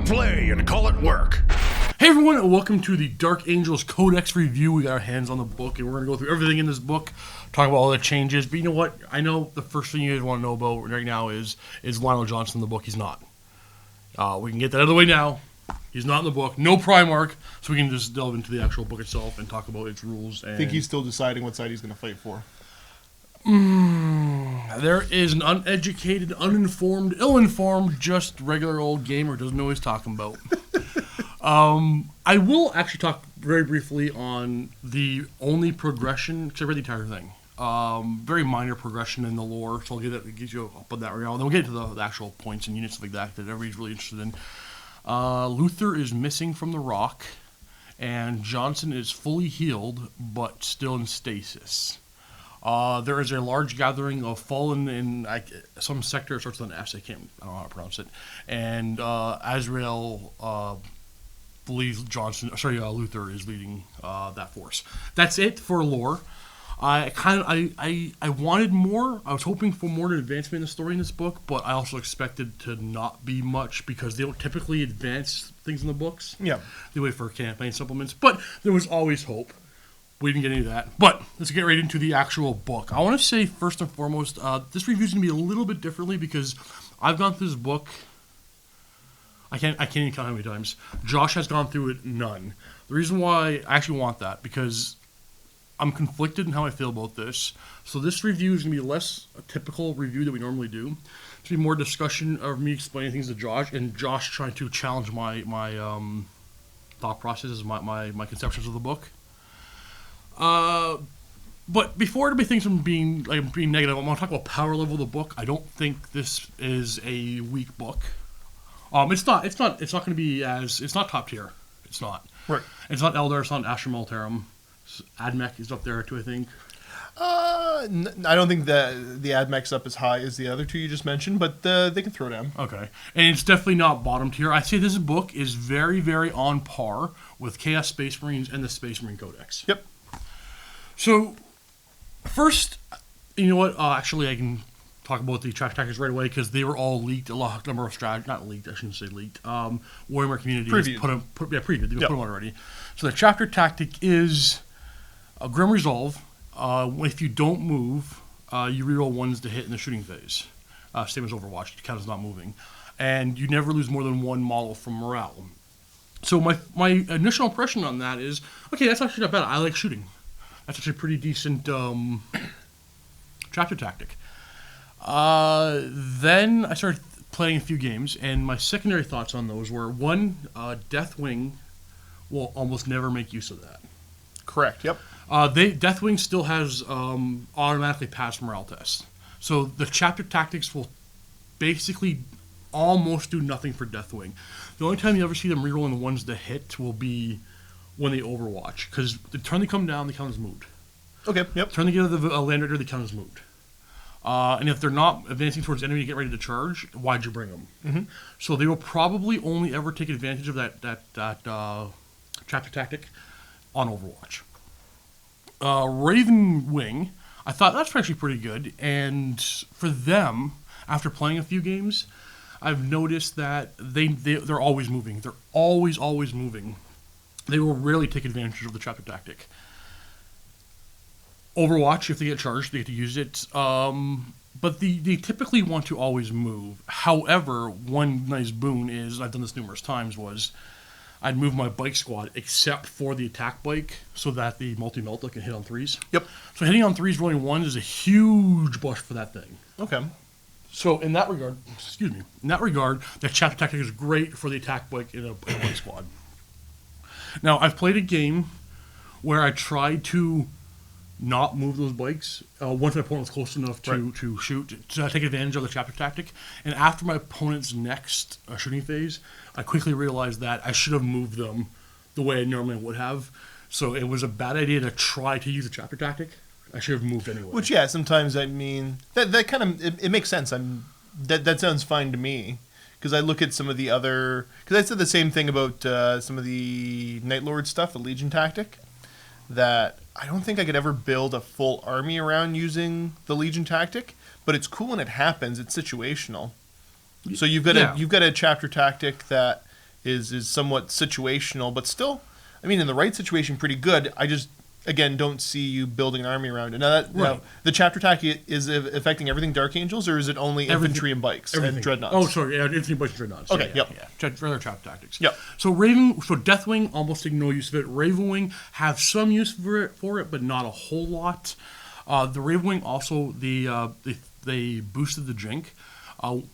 it play and call it work. Hey everyone, and welcome to the Dark Angels Codex review. We got our hands on the book, and we're going to go through everything in this book, talk about all the changes. But you know what? I know the first thing you guys want to know about right now is Lionel Johnson in the book. He's not. We can get that out of the way now. He's not in the book. No Primarch, so we can just delve into the actual book itself and talk about its rules. And I think he's still deciding what side he's going to fight for. There is an uneducated, uninformed, ill-informed, just regular old gamer who doesn't know what he's talking about. I will actually talk very briefly on the only progression, because I read the entire thing. Very minor progression in the lore, so I'll get you up on that right now. Then we'll get into the actual points and units like that everybody's really interested in. Luther is missing from the rock, and Johnson is fully healed, but still in stasis. There is a large gathering of fallen in some sector. It starts with an S. I don't know how to pronounce it. And Azrael believes Luther is leading that force. That's it for lore. I wanted more. I was hoping for more advancement in the story in this book, but I also expected to not be much because they don't typically advance things in the books. Yeah. They wait for campaign supplements, but there was always hope. We didn't get any of that. But let's get right into the actual book. I want to say, first and foremost, this review is going to be a little bit differently because I've gone through this book. I can't even count how many times. Josh has gone through it none. The reason why I actually want that, because I'm conflicted in how I feel about this. So this review is going to be less a typical review that we normally do. It's going to be more discussion of me explaining things to Josh, and Josh trying to challenge my thought processes, my conceptions of the book. But before anybody thinks I'm being negative, I'm going to talk about power level of the book. I don't think this is a weak book. It's not going to be it's not top tier. It's not. Right. It's not Eldar. It's not Ashram Alterum. Admech is up there too, I think. I don't think the Admech's up as high as the other two you just mentioned, but they can throw down. Okay. And it's definitely not bottom tier. I'd say this book is very, very on par with Chaos Space Marines and the Space Marine Codex. Yep. So, first, you know what? Actually, I can talk about the track tactics right away because they were all leaked. A lot number of strategies, not leaked. I shouldn't say leaked. Warhammer community previewed. Previewed. They put them on already. So the chapter tactic is a Grim Resolve. If you don't move, you reroll ones to hit in the shooting phase. Same as Overwatch. The count is not moving, and you never lose more than one model from morale. So my initial impression on that is okay. That's actually not bad. I like shooting. That's actually a pretty decent chapter tactic. Then I started playing a few games, and my secondary thoughts on those were, one, Deathwing will almost never make use of that. Correct, yep. Deathwing still has automatically passed morale tests. So the chapter tactics will basically almost do nothing for Deathwing. The only time you ever see them rerolling the ones to hit will be when they Overwatch, because the turn they come down, the count is moved. Okay, yep. Turn they get to the Land Raider, the count is moved. And if they're not advancing towards enemy to get ready to charge, why'd you bring them? Mm-hmm. So they will probably only ever take advantage of that chapter tactic on Overwatch. Ravenwing, I thought that's actually pretty good, and for them, after playing a few games, I've noticed that they're always moving. They're always moving. They will rarely take advantage of the chapter tactic. Overwatch, if they get charged, they get to use it. But they typically want to always move. However, one nice boon is, I've done this numerous times, was I'd move my bike squad except for the attack bike so that the multi-melta can hit on threes. Yep. So hitting on threes, rolling ones is a huge bush for that thing. Okay. So in that regard, that chapter tactic is great for the attack bike in a bike squad. Now, I've played a game where I tried to not move those bikes once my opponent was close enough to shoot, to take advantage of the chapter tactic. And after my opponent's next shooting phase, I quickly realized that I should have moved them the way I normally would have. So it was a bad idea to try to use a chapter tactic. I should have moved anyway. Which, yeah, sometimes, I mean, that kind of, it makes sense. That sounds fine to me. Because I look at some of the other... Because I said the same thing about some of the Night Lord stuff, the Legion tactic, that I don't think I could ever build a full army around using the Legion tactic, but it's cool when it happens. It's situational. So you've got a chapter tactic that is somewhat situational, but still, I mean, in the right situation, pretty good. I just, again, don't see you building an army around it. Now, the chapter attack is affecting everything Dark Angels, or is it only infantry and bikes and dreadnoughts? Oh, sorry, infantry, bikes, and dreadnoughts. Okay, yeah. Rather chapter tactics. Yep. So Deathwing, almost no use of it. Ravenwing have some use for it, but not a whole lot. The Ravenwing also, they boosted the Jink.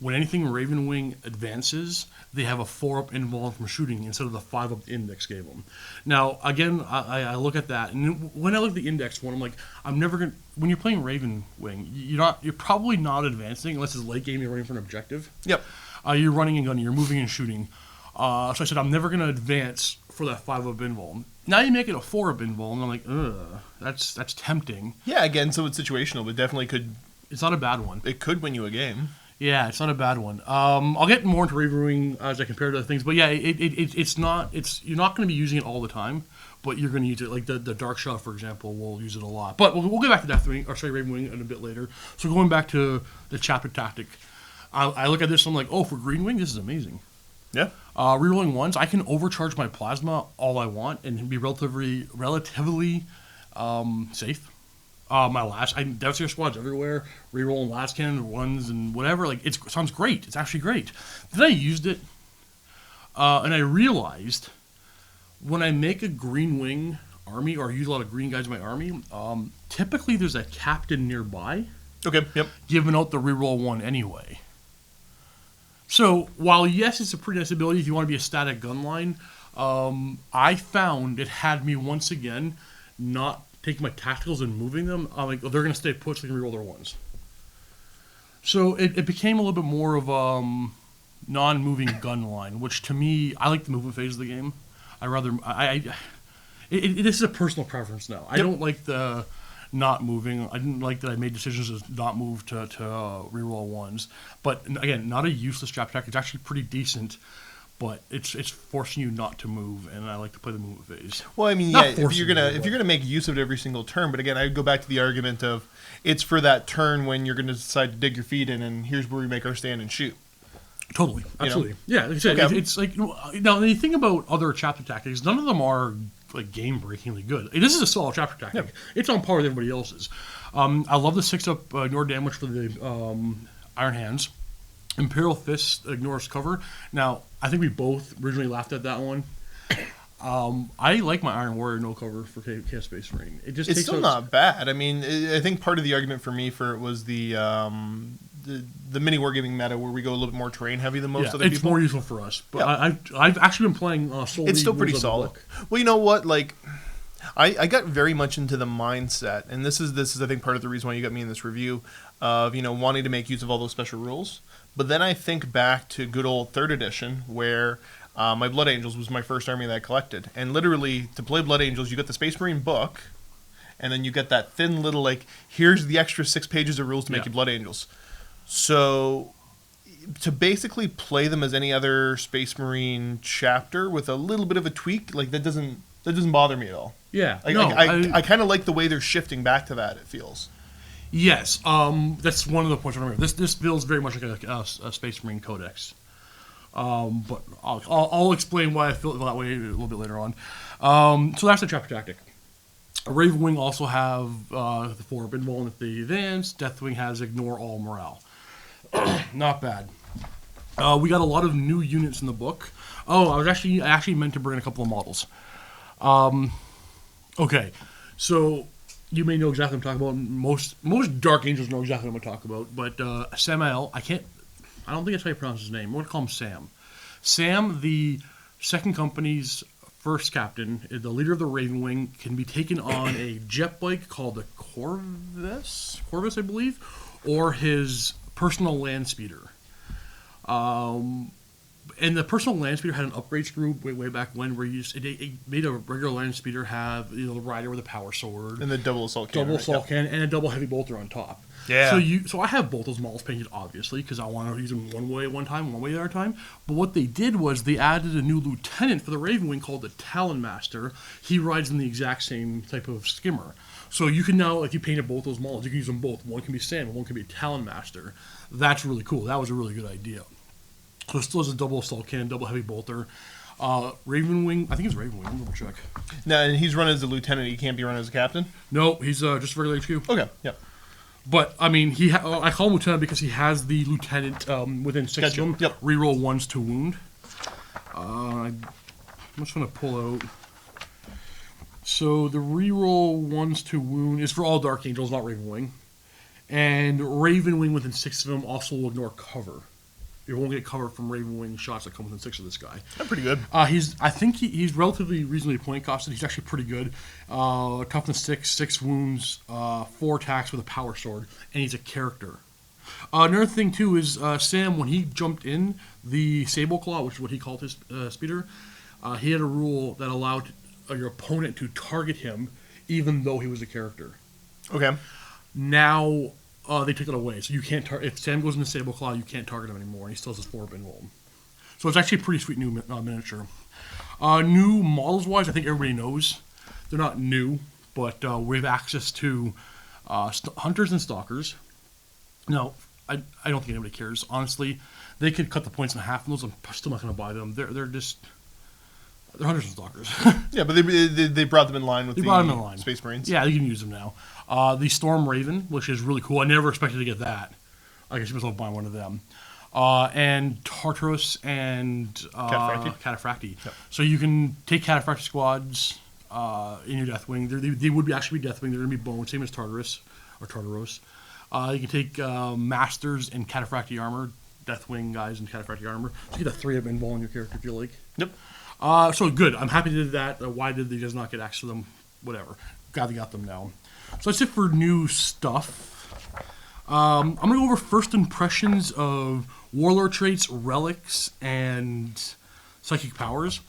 When anything Ravenwing advances, they have a 4-up invuln from shooting instead of the 5-up index gave them. Now, again, I look at that, and when I look at the index one, I'm like, I'm never gonna. When you're playing Ravenwing, you're probably not advancing unless it's late game. You're running for an objective. Yep. You're running and gunning. You're moving and shooting. So I said, I'm never gonna advance for that 5-up invuln. Now you make it a 4-up invuln, and I'm like, ugh, that's tempting. Yeah, again, so it's situational, but definitely could. It's not a bad one. It could win you a game. Yeah, it's not a bad one. I'll get more into Ravenwing as I compare to other things, but yeah, it's not. You're not going to be using it all the time, but you're going to use it. Like the Dark Shot, for example, will use it a lot. But we'll get back to Ravenwing in a bit later. So going back to the chapter tactic, I look at this and I'm like, oh, for Greenwing, this is amazing. Yeah. Rerolling ones, I can overcharge my plasma all I want and be relatively safe. My Devastator squads everywhere, rerolling last cannon ones and whatever. Like it sounds great. It's actually great. Then I used it, and I realized when I make a Greenwing army or use a lot of green guys in my army, typically there's a captain nearby. Okay. Yep. Giving out the reroll one anyway. So while yes, it's a pretty nice ability if you want to be a static gun line, I found it had me once again not taking my tacticals and moving them. I'm like, oh, they're going to stay put so they can reroll their ones. So it became a little bit more of a non-moving gun line, which to me, I like the movement phase of the game. This is a personal preference now. I don't like the not moving. I didn't like that I made decisions to not move to reroll ones. But again, not a useless trap attack. It's actually pretty decent. But it's forcing you not to move, and I like to play the movement phase. Well, I mean, if you're gonna make use of it every single turn, but again, I would go back to the argument of it's for that turn when you're gonna decide to dig your feet in, and here's where we make our stand and shoot. Totally, absolutely, yeah. Like I said, Okay. it's like now when you think about other chapter tactics, none of them are like game breakingly good. This is a solid chapter tactic. Yep. It's on par with everybody else's. I love the 6-up ignore damage for the Iron Hands. Imperial Fist ignores cover. Now, I think we both originally laughed at that one. I like my Iron Warrior no cover for Chaos Space Marine. It's still not bad. I mean, I think part of the argument for me for it was the MiniWarGaming meta where we go a little bit more terrain heavy than most other people. It's more useful for us. But yeah. I've actually been playing solely. It's still pretty solid. Well, you know what? Like, I got very much into the mindset, and this is I think part of the reason why you got me in this review of wanting to make use of all those special rules. But then I think back to good old 3rd edition where my Blood Angels was my first army that I collected. And literally, to play Blood Angels, you got the Space Marine book, and then you get that thin little, like, here's the extra 6 pages of rules to make you Blood Angels. So to basically play them as any other Space Marine chapter with a little bit of a tweak, like, that doesn't bother me at all. Yeah. I kind of like the way they're shifting back to that, it feels. Yes, that's one of the points I remember. This feels very much like a Space Marine Codex, but I'll explain why I feel that way a little bit later on. So that's the chapter tactic. Ravenwing also have the 4-up invuln if they advance. Deathwing has ignore all morale. Not bad. We got a lot of new units in the book. Oh, I actually meant to bring in a couple of models. Okay, so. You may know exactly what I'm talking about. Most Dark Angels know exactly what I'm talking about. But Samael, I don't think that's how you pronounce his name. We're going to call him Sam. Sam, the second company's first captain, the leader of the Ravenwing, can be taken on a jet bike called the Corvus, I believe, or his personal land speeder. And the personal land speeder had an upgrade screw way back when, where it made a regular land speeder have the rider with a power sword and the double assault cannon, and a double heavy bolter on top. Yeah. So I have both those models painted, obviously, because I want to use them one way at one time, one way the other time. But what they did was they added a new lieutenant for the Ravenwing called the Talon Master. He rides in the exact same type of skimmer. So you can now, if you painted both those models, you can use them both. One can be Sam, and one can be Talon Master. That's really cool. That was a really good idea. So it still has a double assault cannon, double heavy bolter. Ravenwing, I think it's Ravenwing. I'm gonna check. Now, and he's run as a lieutenant. He can't be run as a captain. No, he's just regular HQ. Okay, yeah. But I mean, I call him lieutenant because he has the lieutenant within 6 Gotcha. of them. Yep. Reroll 1s to wound. I'm just gonna pull out. So the reroll 1s to wound is for all Dark Angels, not Ravenwing. And Ravenwing within 6 of them also will ignore cover. You won't get cover from Ravenwing shots that come within 6 of this guy. That's pretty good. I think he's relatively reasonably point costed. He's actually pretty good. Toughness 6, 6 wounds, 4 attacks with a power sword, and he's a character. Another thing too is Sam, when he jumped in the Sable Claw, which is what he called his speeder, he had a rule that allowed your opponent to target him, even though he was a character. Okay. Now they took it away, so you can't. If Sam goes in the Sable Claw, you can't target him anymore, and he still has his 4-pin roll. So it's actually a pretty sweet new miniature. New models wise, I think everybody knows they're not new, but we have access to hunters and stalkers. Now, I don't think anybody cares. Honestly, they could cut the points in half, and those I'm still not going to buy them. They're hunters and stalkers. Yeah, but they brought them in line with Space Marines. Yeah, you can use them now. The Storm Raven, which is really cool. I never expected to get that. I guess you must well buy one of them. And Tartarus and Cataphracti. Yep. So you can take Cataphracti squads in your Deathwing. They would actually be Deathwing. They're going to be bone, same as Tartarus or Tartaros. You can take Masters and Cataphracti armor, Deathwing guys and Cataphracti armor. So you get the 3 of them involved in your character if you like. Yep. So good. I'm happy they did that. Why did they just not get access to them? Whatever. Glad they got them now. So that's it for new stuff. I'm going to go over first impressions of Warlord traits, relics, and psychic powers.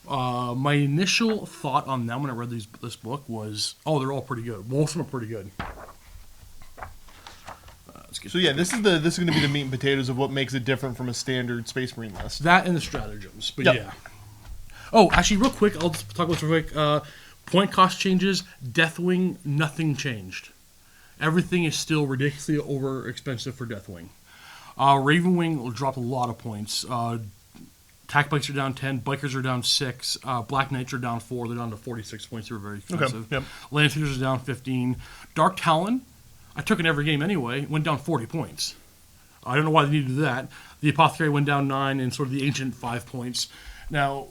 My initial thought on them when I read this book was, they're all pretty good. Most of them are pretty good. So yeah, this is going to be the meat and potatoes of what makes it different from a standard Space Marine list. That and the stratagems, but yeah. Oh, actually, real quick, I'll just talk about this real quick. Point cost changes. Deathwing, nothing changed. Everything is still ridiculously over expensive for Deathwing. Ravenwing will drop a lot of points. Attack bikes are down 10, bikers are down 6, Black Knights are down 4, they're down to 46 points, they're very expensive. Okay, yep. Lancers are down 15. Dark Talon, I took in every game anyway, went down 40 points. I don't know why they needed to do that. The Apothecary went down 9, and sort of the Ancient 5 points. Now,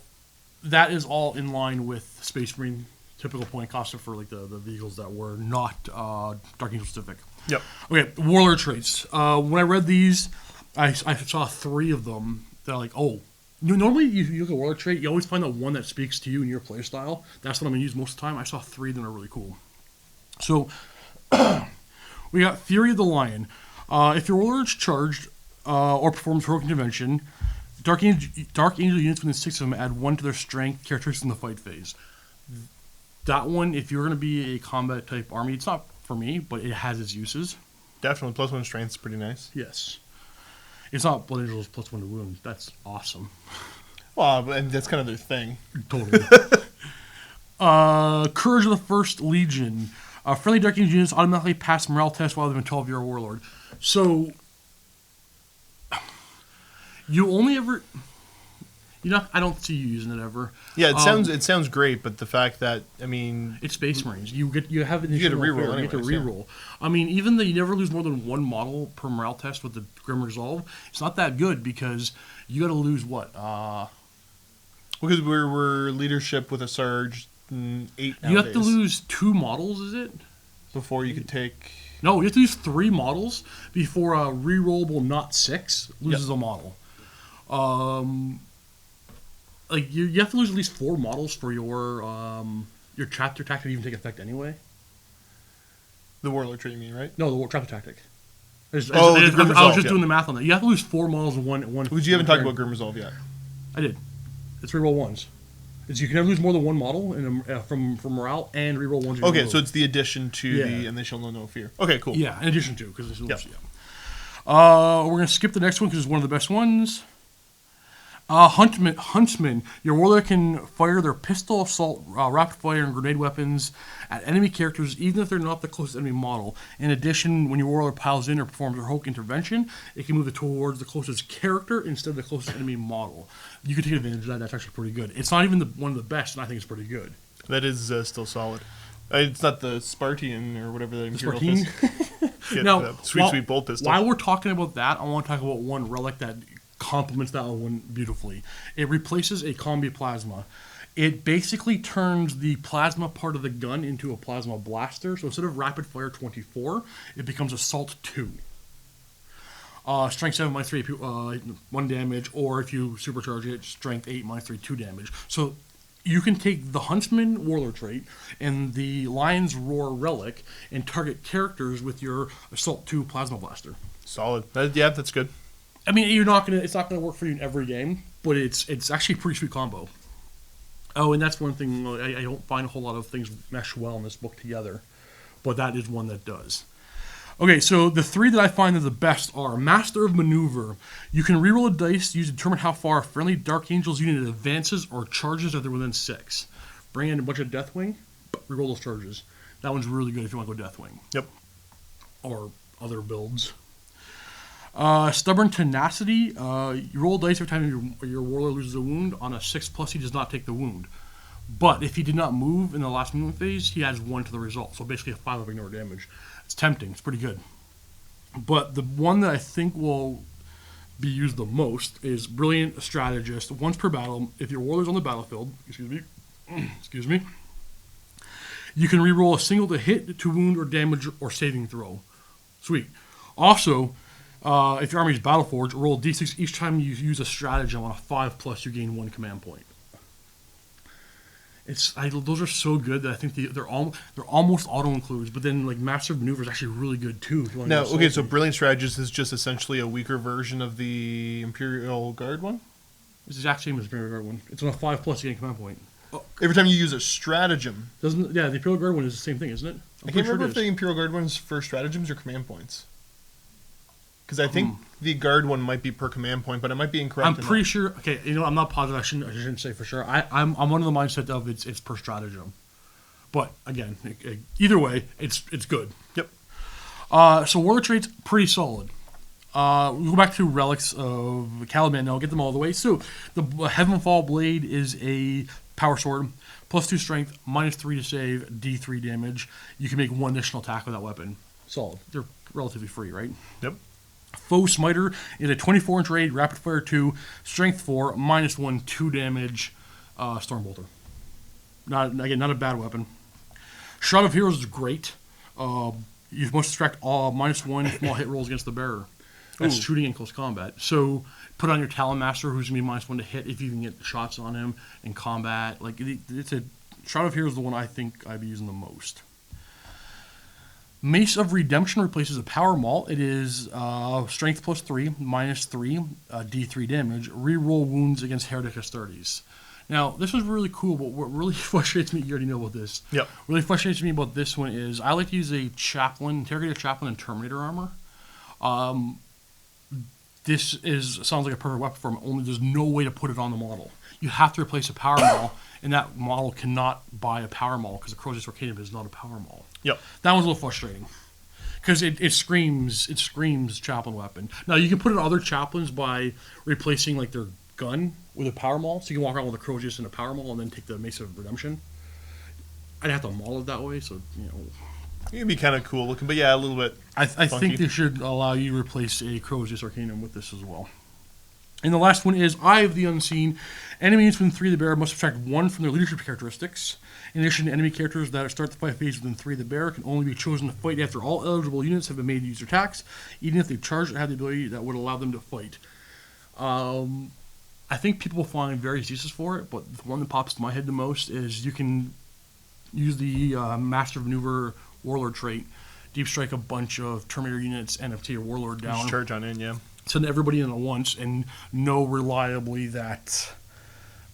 that is all in line with Space Marine typical point cost for like the vehicles that were not Dark Angel specific. Yep. Okay, Warlord traits. When I read these, I saw 3 of them that are like, normally you look at Warlord trait, you always find the one that speaks to you and your playstyle. That's what I'm going to use most of the time. I saw 3 that are really cool. So, we got Fury of the Lion. If your Warlord's charged or performs heroic intervention, Dark Angel units within 6 of them add 1 to their strength characteristics in the fight phase. That one, if you're going to be a combat type army, it's not for me, but it has its uses. Definitely, +1 strength is pretty nice. Yes. It's not Blood Angels +1 to wound. That's awesome. Well, and that's kind of their thing. Totally. Courage of the First Legion. Friendly Dark Angel units automatically pass morale tests while they've been 12-year Warlord. So, you only ever... I don't see you using it ever. Yeah, it sounds great, but the fact that it's Space Marines. You have a reroll. You get to reroll. I mean, even though you never lose more than 1 model per morale test with the Grim Resolve, it's not that good because you got to lose what? Because we're leadership with a Sarge 8 nowadays. You have to lose 2 models, is it? Before you could take. No, you have to use 3 models before a rerollable not 6 loses a model. Like you have to lose at least 4 models for your chapter tactic to even take effect anyway. The Warlord trait, you mean, right? No, the chapter tactic. I was just doing the math on that. You have to lose 4 models in one. Because you haven't talked about Grim Resolve yet. I did. It's reroll 1s. You can never lose more than 1 model from morale and reroll 1s. Okay, so it's the addition to the and they shall know no fear. Okay, cool. Yeah, in addition to because we're gonna skip the next one because it's one of the best ones. Huntsman. Your warlord can fire their pistol, assault, rapid fire, and grenade weapons at enemy characters, even if they're not the closest enemy model. In addition, when your warlord piles in or performs a heroic intervention, it can move it towards the closest character instead of the closest enemy model. You can take advantage of that. That's actually pretty good. It's not even one of the best, and I think it's pretty good. That is still solid. It's not the Spartan or whatever the Imperial Spartan? Get Now, sweet bolt pistol. While we're talking about that, I want to talk about one relic that complements that one beautifully. It replaces a combi plasma. It basically turns the plasma part of the gun into a plasma blaster. So instead of rapid fire 24, it becomes assault 2. Strength 7 minus 3, 1 damage, or if you supercharge it, strength 8 minus 3, 2 damage. So you can take the Huntsman Warlord trait and the Lion's Roar relic and target characters with your assault 2 plasma blaster. Solid. Yeah, that's good. I mean, it's not gonna work for you in every game, but it's actually a pretty sweet combo. Oh, and that's one thing I don't find a whole lot of things mesh well in this book together, but that is one that does. Okay, so the 3 that I find are the best are Master of Maneuver. You can reroll a dice used to determine how far a friendly Dark Angels unit advances or charges if they're within 6. Bring in a bunch of Deathwing, reroll those charges. That one's really good if you want to go Deathwing. Yep. Or other builds. Stubborn Tenacity. You roll dice every time your warlord loses a wound. On a 6+, he does not take the wound. But if he did not move in the last movement phase, he adds 1 to the result. So basically a 5 of ignore damage. It's tempting. It's pretty good. But the one that I think will be used the most is Brilliant Strategist. Once per battle, if your warlord's on the battlefield, excuse me, you can reroll a single to hit, to wound, or damage, or saving throw. Sweet. Also, if your army is Battleforged, roll a d6 each time you use a stratagem. On a 5+, you gain 1 command point. Those are so good that I think they're almost auto includes. But then like Master of Maneuver is actually really good too. If you want Now, okay, so Brilliant Strategist is just essentially a weaker version of the Imperial Guard one. It's the exact same as the Imperial Guard one. It's on a 5+, you gain command point. Every time you use a stratagem. The Imperial Guard one is the same thing, isn't it? I can't remember if the Imperial Guard one's for stratagems or command points. Because I think the Guard one might be per command point, but I might be incorrect. I'm pretty sure. Okay, I'm not positive. I shouldn't say for sure. I'm one of the mindset of it's per stratagem, but again, either way, it's good. Yep. So warlord traits pretty solid. We'll go back to relics of Caliban. Now I'll get them all the way. So the Heavenfall Blade is a power sword, +2 strength, -3 to save, D3 damage. You can make 1 additional attack with that weapon. Solid. They're relatively free, right? Yep. Foe Smiter is a 24-inch raid, rapid fire 2, strength 4, -1, 2 damage, Stormbolter. Not a bad weapon. Shroud of Heroes is great. You must extract all -1 small hit rolls against the bearer. That's shooting in close combat. So put on your Talon Master, who's gonna be -1 to hit if you can get shots on him in combat. Like Shroud of Heroes is the one I think I'd be using the most. Mace of Redemption replaces a power maul. It is strength +3, -3, D3 damage. Reroll wounds against Heretic Astartes. Now, this is really cool, but what really frustrates me, you already know about this. Yep. Really frustrates me about this one is I like to use a Interrogator Chaplain and Terminator armor. This sounds like a perfect weapon for him, only there's no way to put it on the model. You have to replace a power maul, and that model cannot buy a power maul because the Crozius Arcanum is not a power maul. Yep. That one's a little frustrating because it screams chaplain weapon. Now you can put in other chaplains by replacing like their gun with a power maul, so you can walk around with a Crozius and a power maul, and then take the Mace of Redemption. I'd have to maul it that way, so It'd be kind of cool looking, but yeah, a little bit. I think they should allow you to replace a Crozius Arcanum with this as well. And the last one is Eye of the Unseen. Enemy units within 3 of the bearer must subtract 1 from their leadership characteristics. In addition, enemy characters that start the fight phase within 3 of the bearer can only be chosen to fight after all eligible units have been made to use their attacks, even if they've charged or have the ability that would allow them to fight. I think people will find various uses for it, but the one that pops to my head the most is you can use the Master of Maneuver Warlord trait, deep strike a bunch of Terminator units, NFT your Warlord down. Just charge on in, yeah. Send everybody in at once and know reliably that...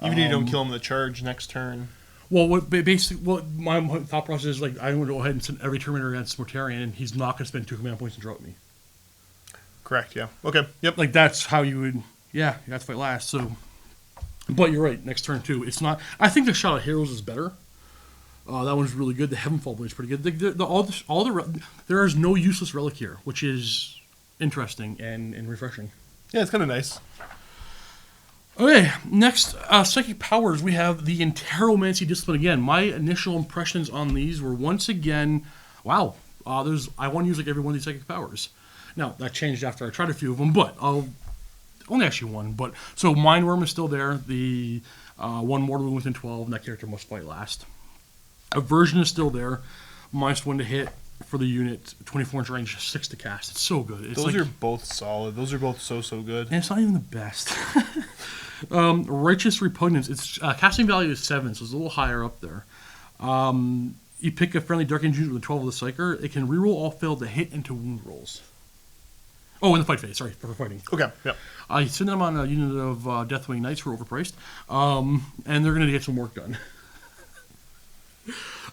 Even if you don't kill him with the charge next turn. Well, my thought process is like I want to go ahead and send every Terminator against Mortarion, and he's not going to spend 2 command points and drop me. Correct, yeah. Okay, yep. Like that's how you would... Yeah, you have to fight last, so But you're right. Next turn too. It's not. I think the Shot of Heroes is better. That one's really good. The Heavenfall Blade is pretty good. There is no useless relic here, which is interesting and refreshing. Yeah, it's kind of nice. Okay, next, Psychic Powers, we have the Enteromancy Discipline again. My initial impressions on these were once again, wow, I want to use like every one of these Psychic Powers. Now, that changed after I tried a few of them, but only actually one. But so Mindworm is still there, the one mortal wound within 12, and that character must fight last. Aversion is still there, -1 to hit for the unit, 24-inch range, 6 to cast. It's so good. Those are both solid. Those are both so good. And it's not even the best. Righteous Repugnance. Its casting value is 7, so it's a little higher up there. You pick a friendly Dark Angels with 12 of the Psyker. It can reroll all failed to hit and to wound rolls. Oh, in the fight phase. Sorry, for fighting. Okay, yeah. You send them on a unit of Deathwing Knights who are overpriced, and they're going to get some work done.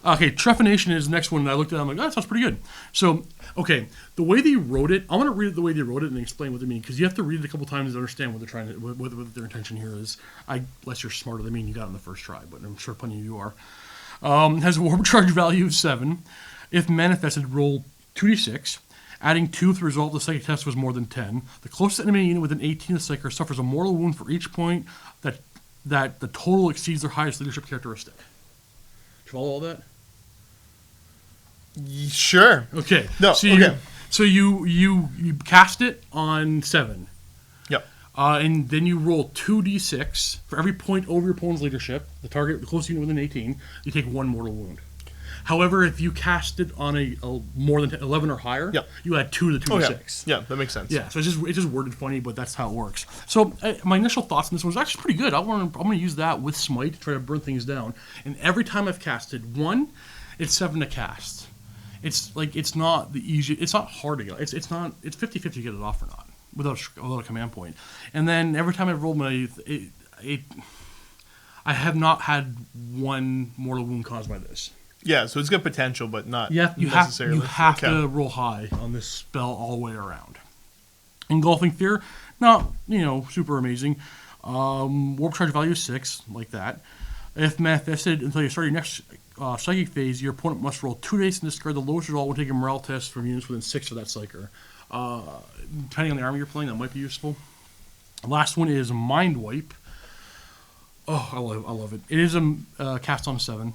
Okay, Trephination is the next one. And I looked at it, I'm like, that sounds pretty good. So, okay, the way they wrote it, I want to read it the way they wrote it and explain what they mean, because you have to read it a couple times to understand what they're trying to, what their intention here is. Unless you're smarter than me and you got it on the first try, but I'm sure plenty of you are. Has a warp charge value of 7. If manifested, roll 2d6. Adding 2 if the result of the psychic test was more than 10. The closest enemy unit within 18 of the Psyker suffers a mortal wound for each point that the total exceeds their highest leadership characteristic. Did you follow all that? Sure. Okay. No. So you cast it on 7. Yep. And then you roll 2d6 for every point over your opponent's leadership. The closest unit within 18, you take 1 mortal wound. However, if you cast it on a more than 11 or higher, yep, you add 2 to the 2d6. Yeah, that makes sense. Yeah, so it's just worded funny, but that's how it works. So my initial thoughts on this one was actually pretty good. I'm going to use that with Smite to try to burn things down. And every time I've casted 1, it's 7 to cast. It's not the easy. It's not hard to get. It's 50-50 to get it off or not without a command point. And then every time I've rolled I have not had 1 mortal wound caused by this. Yeah, so it's got potential, but not necessarily. You have okay. to roll high on this spell all the way around. Engulfing Fear, not super amazing. Warp charge value is 6, like that. If manifested until you start your next psychic phase, your opponent must roll 2 dice and discard the lowest result when taking a morale test from units within 6 of that Psyker. Depending on the army you're playing, that might be useful. The last one is Mind Wipe. Oh, I love it. It is a cast on 7.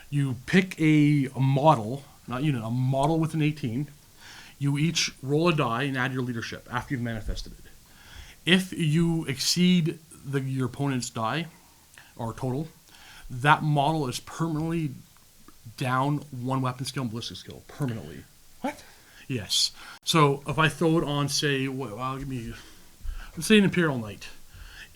You pick a model, not unit, a model with an 18. You each roll a die and add your leadership after you've manifested it. If you exceed your opponent's die, or total, that model is permanently down 1 weapon skill and ballistic skill. Permanently. What? Yes. So if I throw it on, say, let's say an Imperial Knight.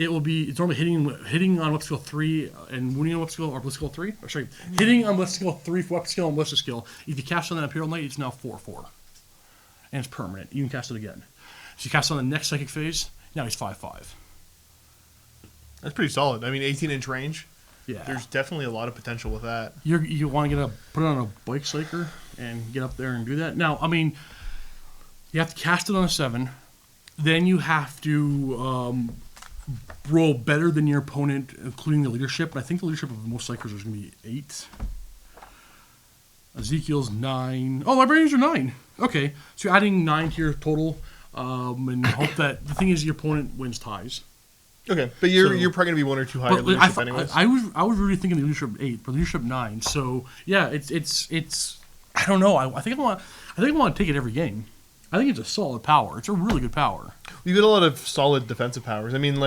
It's normally hitting on weapon skill 3 and wounding on weapon skill or ballistic skill 3. Or sorry, hitting on ballistic skill 3 for weapon skill and ballistic skill. If you cast on that Imperial Knight, it's now 4/4. And it's permanent. You can cast it again. So you cast on the next psychic phase, now he's 5/5. That's pretty solid. I mean, 18-inch range. Yeah. There's definitely a lot of potential with that. You want to put it on a bike psyker and get up there and do that. Now, I mean, you have to cast it on a 7. Then you have to roll better than your opponent, including the leadership. And I think the leadership of most psychers is going to be 8. Ezekiel's 9. Oh, librarians are 9. Okay, so you're adding 9 to your total, and hope that the thing is your opponent wins ties. Okay, but you're probably going to be 1 or 2 higher leadership anyways. I was really thinking the leadership 8, but leadership 9. So yeah, it's I don't know. I think I want to take it every game. I think it's a solid power. It's a really good power. You get a lot of solid defensive powers. I mean,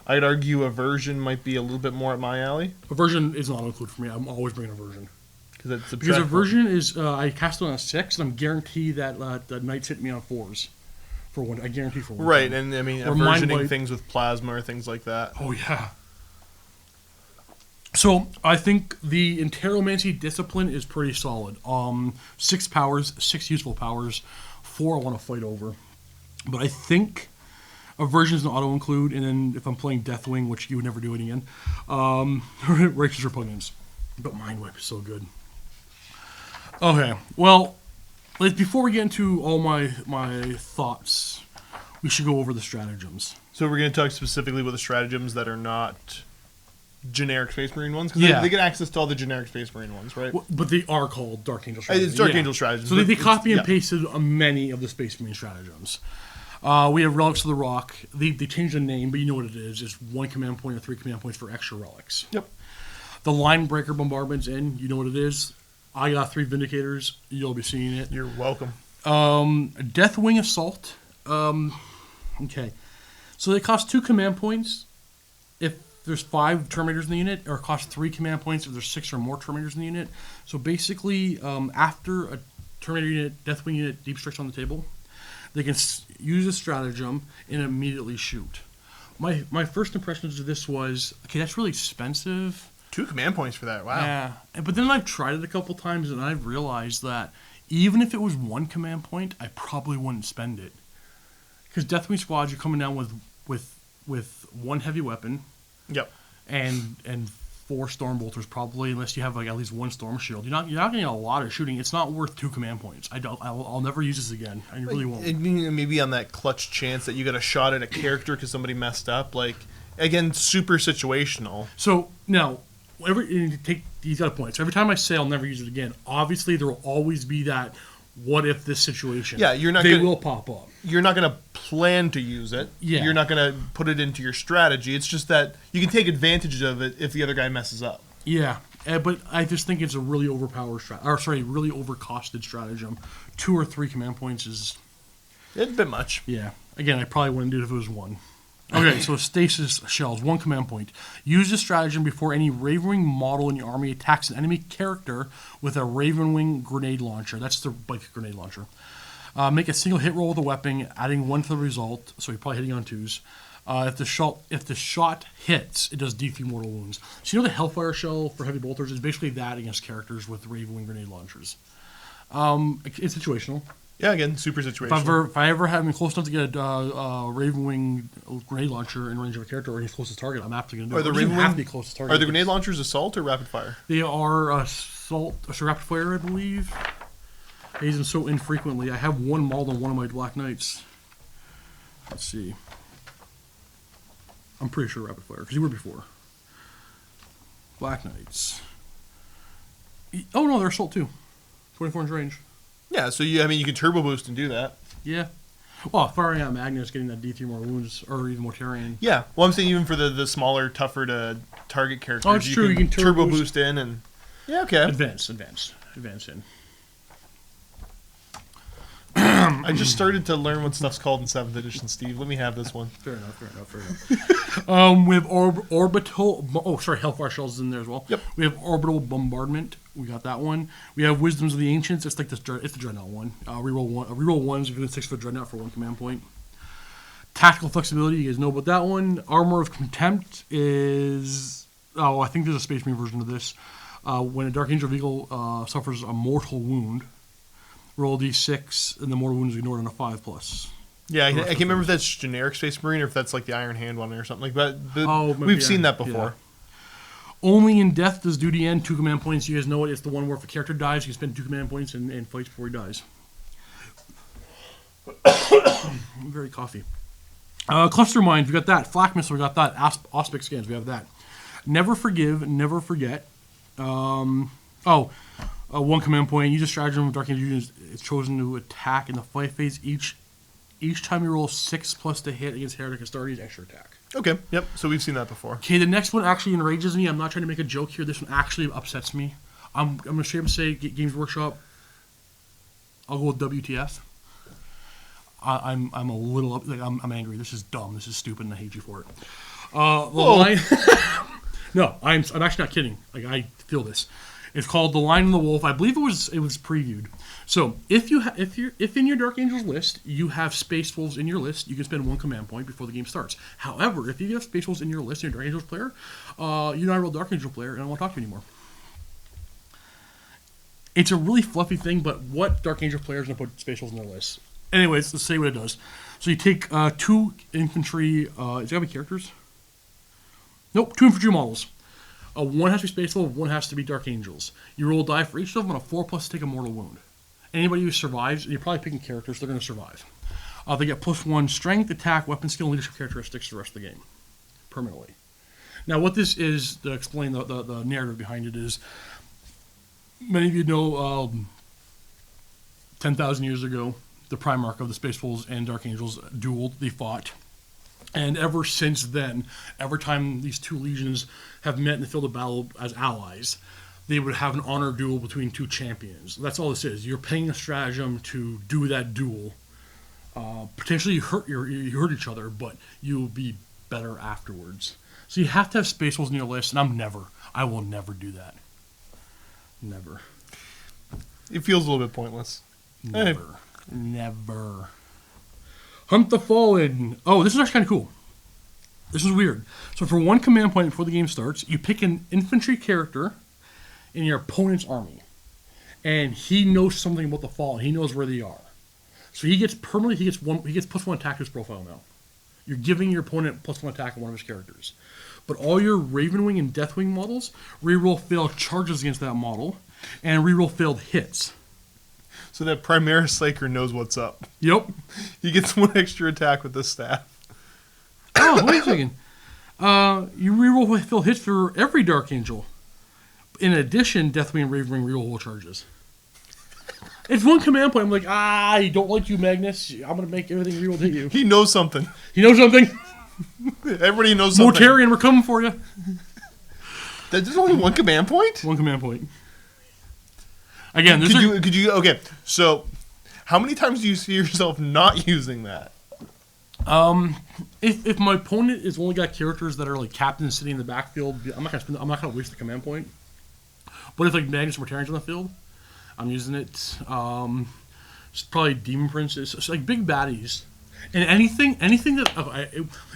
I'd argue Aversion might be a little bit more at my alley. Aversion is not included for me. I'm always bringing Aversion. Because Aversion is I cast it on a 6, and I'm guaranteed that the Knights hit me on 4s. For one, I guarantee for one. Right, time. and I mean, or aversioning things with plasma or things like that. Oh yeah. So I think the Enteromancy Discipline is pretty solid. 6 powers, 6 useful powers, 4 I want to fight over. But I think Aversion is an auto-include, and then if I'm playing Deathwing, which you would never do it again, Righteous Repugnance. But Mind Wipe is so good. Okay, well, before we get into all my thoughts, we should go over the stratagems. So we're going to talk specifically about the stratagems that are not generic Space Marine ones? Because Yeah. they get access to all the generic Space Marine ones, right? Well, but they are called Dark Angel Stratagems. It's Dark Angel Stratagems, So but they it's- copy and yeah. pasted many of the Space Marine stratagems. We have Relics of the Rock. They changed the name, but you know what it is. It's 1 command point or 3 command points for extra relics. Yep. The Line Breaker Bombardment's in. You know what it is. I got 3 Vindicators. You'll be seeing it. You're welcome. Deathwing Assault. Okay. So they cost 2 command points if there's 5 Terminators in the unit, or it costs 3 command points if there's 6 or more Terminators in the unit. So basically, after a Terminator unit, Deathwing unit, Deep Strikes on the table, they can use a stratagem and immediately shoot. My first impressions of this was, okay, that's really expensive. 2 command points for that. Wow. Yeah, but then I've tried it a couple times and I've realized that even if it was 1 command point, I probably wouldn't spend it. Because Deathwing squads, you're coming down with 1 heavy weapon Yep. and 4 storm bolters probably, unless you have like at least 1 storm shield. You're not getting a lot of shooting. It's not worth 2 command points. I'll never use this again. I really won't. Maybe on that clutch chance that you got a shot at a character because somebody messed up. Like, again, super situational. So now, he's got a point. So every time I say I'll never use it again, obviously there will always be that what if this situation. Yeah, you're not. They gonna, will pop up. You're not going to plan to use it. Yeah. You're not going to put it into your strategy. It's just that you can take advantage of it if the other guy messes up. Yeah, but I just think it's a really really overcosted stratagem. 2 or 3 command points is. It's a bit much. Yeah. Again, I probably wouldn't do it if it was 1. Okay, so Stasis Shells, 1 command point. Use this stratagem before any Ravenwing model in your army attacks an enemy character with a Ravenwing grenade launcher. That's the bike grenade launcher. Make a single hit roll with a weapon, adding 1 to the result, so you're probably hitting on 2s. If the shot hits, it does D3 mortal wounds. So you know the Hellfire Shell for heavy bolters is basically that against characters with Ravenwing grenade launchers. It's situational. Yeah, again, super situational. If I ever have been close enough to get a Ravenwing grenade launcher in range of a character or his closest target, I'm absolutely going to do it. Ravenwing Have to be closest target. Are the grenade launchers assault or rapid fire? They are assault, rapid fire, I believe. I use them so infrequently. I have 1 mauled on one of my Black Knights. Let's see. I'm pretty sure rapid fire because you were before. Black Knights. Oh no, they're assault too. 24 inch range. Yeah, so you can turbo boost and do that. Yeah. Well, firing out Magnus, getting that D3 more wounds, or even Mortarian. Yeah. Well, I'm saying even for the smaller, tougher to target characters, Oh, it's true. You can turbo boost in and yeah, okay. Advance in. I just started to learn what stuff's called in 7th edition, Steve. Let me have this one. Fair enough. We have orbital. Hellfire Shells is in there as well. Yep. We have orbital bombardment. We got that one. We have Wisdoms of the Ancients. It's like it's the Dreadnought one. Reroll 1s if you're doing 6 for Dreadnought for 1 command point. Tactical flexibility. You guys know about that one. Armor of Contempt is. Oh, I think there's a Space Marine version of this. When a Dark Angel Vehicle suffers a mortal wound, roll d6, and the mortal wound is ignored on a 5+. Yeah, I can't remember if that's generic Space Marine or if that's like the Iron Hand one or something like that. Maybe, we've seen that before. Yeah. Only in death does duty end 2 command points. You guys know it. It's the one where if a character dies, you can spend 2 command points and fights before he dies. I'm very coffee. Cluster Mines, we got that. Flak Missile, we got that. Auspic Scans, we have that. Never Forgive, Never Forget. 1 command point. Use a stratagem of Dark Angel units. It's chosen to attack in the fight phase. Each time you roll 6+ to hit against Heretic Astartes, extra attack. Okay, yep. So we've seen that before. Okay, the next one actually enrages me. I'm not trying to make a joke here. This one actually upsets me. I'm going to straight up say Games Workshop. I'll go with WTF. I'm a little I'm angry. This is dumb. This is stupid, and I hate you for it. Line. No, I'm actually not kidding. Like I feel this. It's called The Lion and the Wolf. I believe it was previewed. So if in your Dark Angels list you have Space Wolves in your list, you can spend 1 command point before the game starts. However, if you have Space Wolves in your list, in your Dark Angels player, you're not a real Dark Angel player, and I don't want to talk to you anymore. It's a really fluffy thing, but what Dark Angel players are going to put Space Wolves in their list? Anyways, let's say what it does. So you take 2 infantry. Is it got to be characters? Nope, 2 infantry models. 1 has to be Space Wolf, 1 has to be Dark Angels. You roll a die for each of them on a 4+ to take a mortal wound. Anybody who survives, and you're probably picking characters, they're going to survive. They get +1 strength, attack, weapon skill, and leadership characteristics the rest of the game. Permanently. Now, what this is, to explain the narrative behind it, is many of you know 10,000 years ago, the Primarch of the Space Wolves and Dark Angels dueled, they fought. And ever since then, every time these two legions have met in the field of battle as allies, they would have an honor duel between two champions. That's all this is. You're paying a stratagem to do that duel. Potentially you hurt each other, but you'll be better afterwards. So you have to have Space Wolves in your list, and I will never do that. Never. It feels a little bit pointless. Never. Hunt the Fallen. Oh, this is actually kind of cool. This is weird. So for one command point before the game starts, you pick an infantry character in your opponent's army. And he knows something about the Fallen. He knows where they are. So he gets +1 attack to his profile now. You're giving your opponent +1 attack on one of his characters. But all your Ravenwing and Deathwing models reroll failed charges against that model and reroll failed hits. So that Primaris Slaker knows what's up. Yep. He gets 1 extra attack with the staff. Oh, wait a second. You reroll failed hits for every Dark Angel. In addition, Deathwing and Ravenwing reroll whole charges. It's one command point. I'm like, I don't like you, Magnus. I'm going to make everything reroll to you. He knows something. You know something? Everybody knows something. Mortarion, we're coming for you. There's only one command point? One command point. Again, could you? Okay, so how many times do you see yourself not using that? If my opponent has only got characters that are like captains sitting in the backfield, I'm not gonna waste the command point. But if like Magnus Mortarion's on the field, I'm using it. It's probably Demon Princes, so like big baddies, and anything that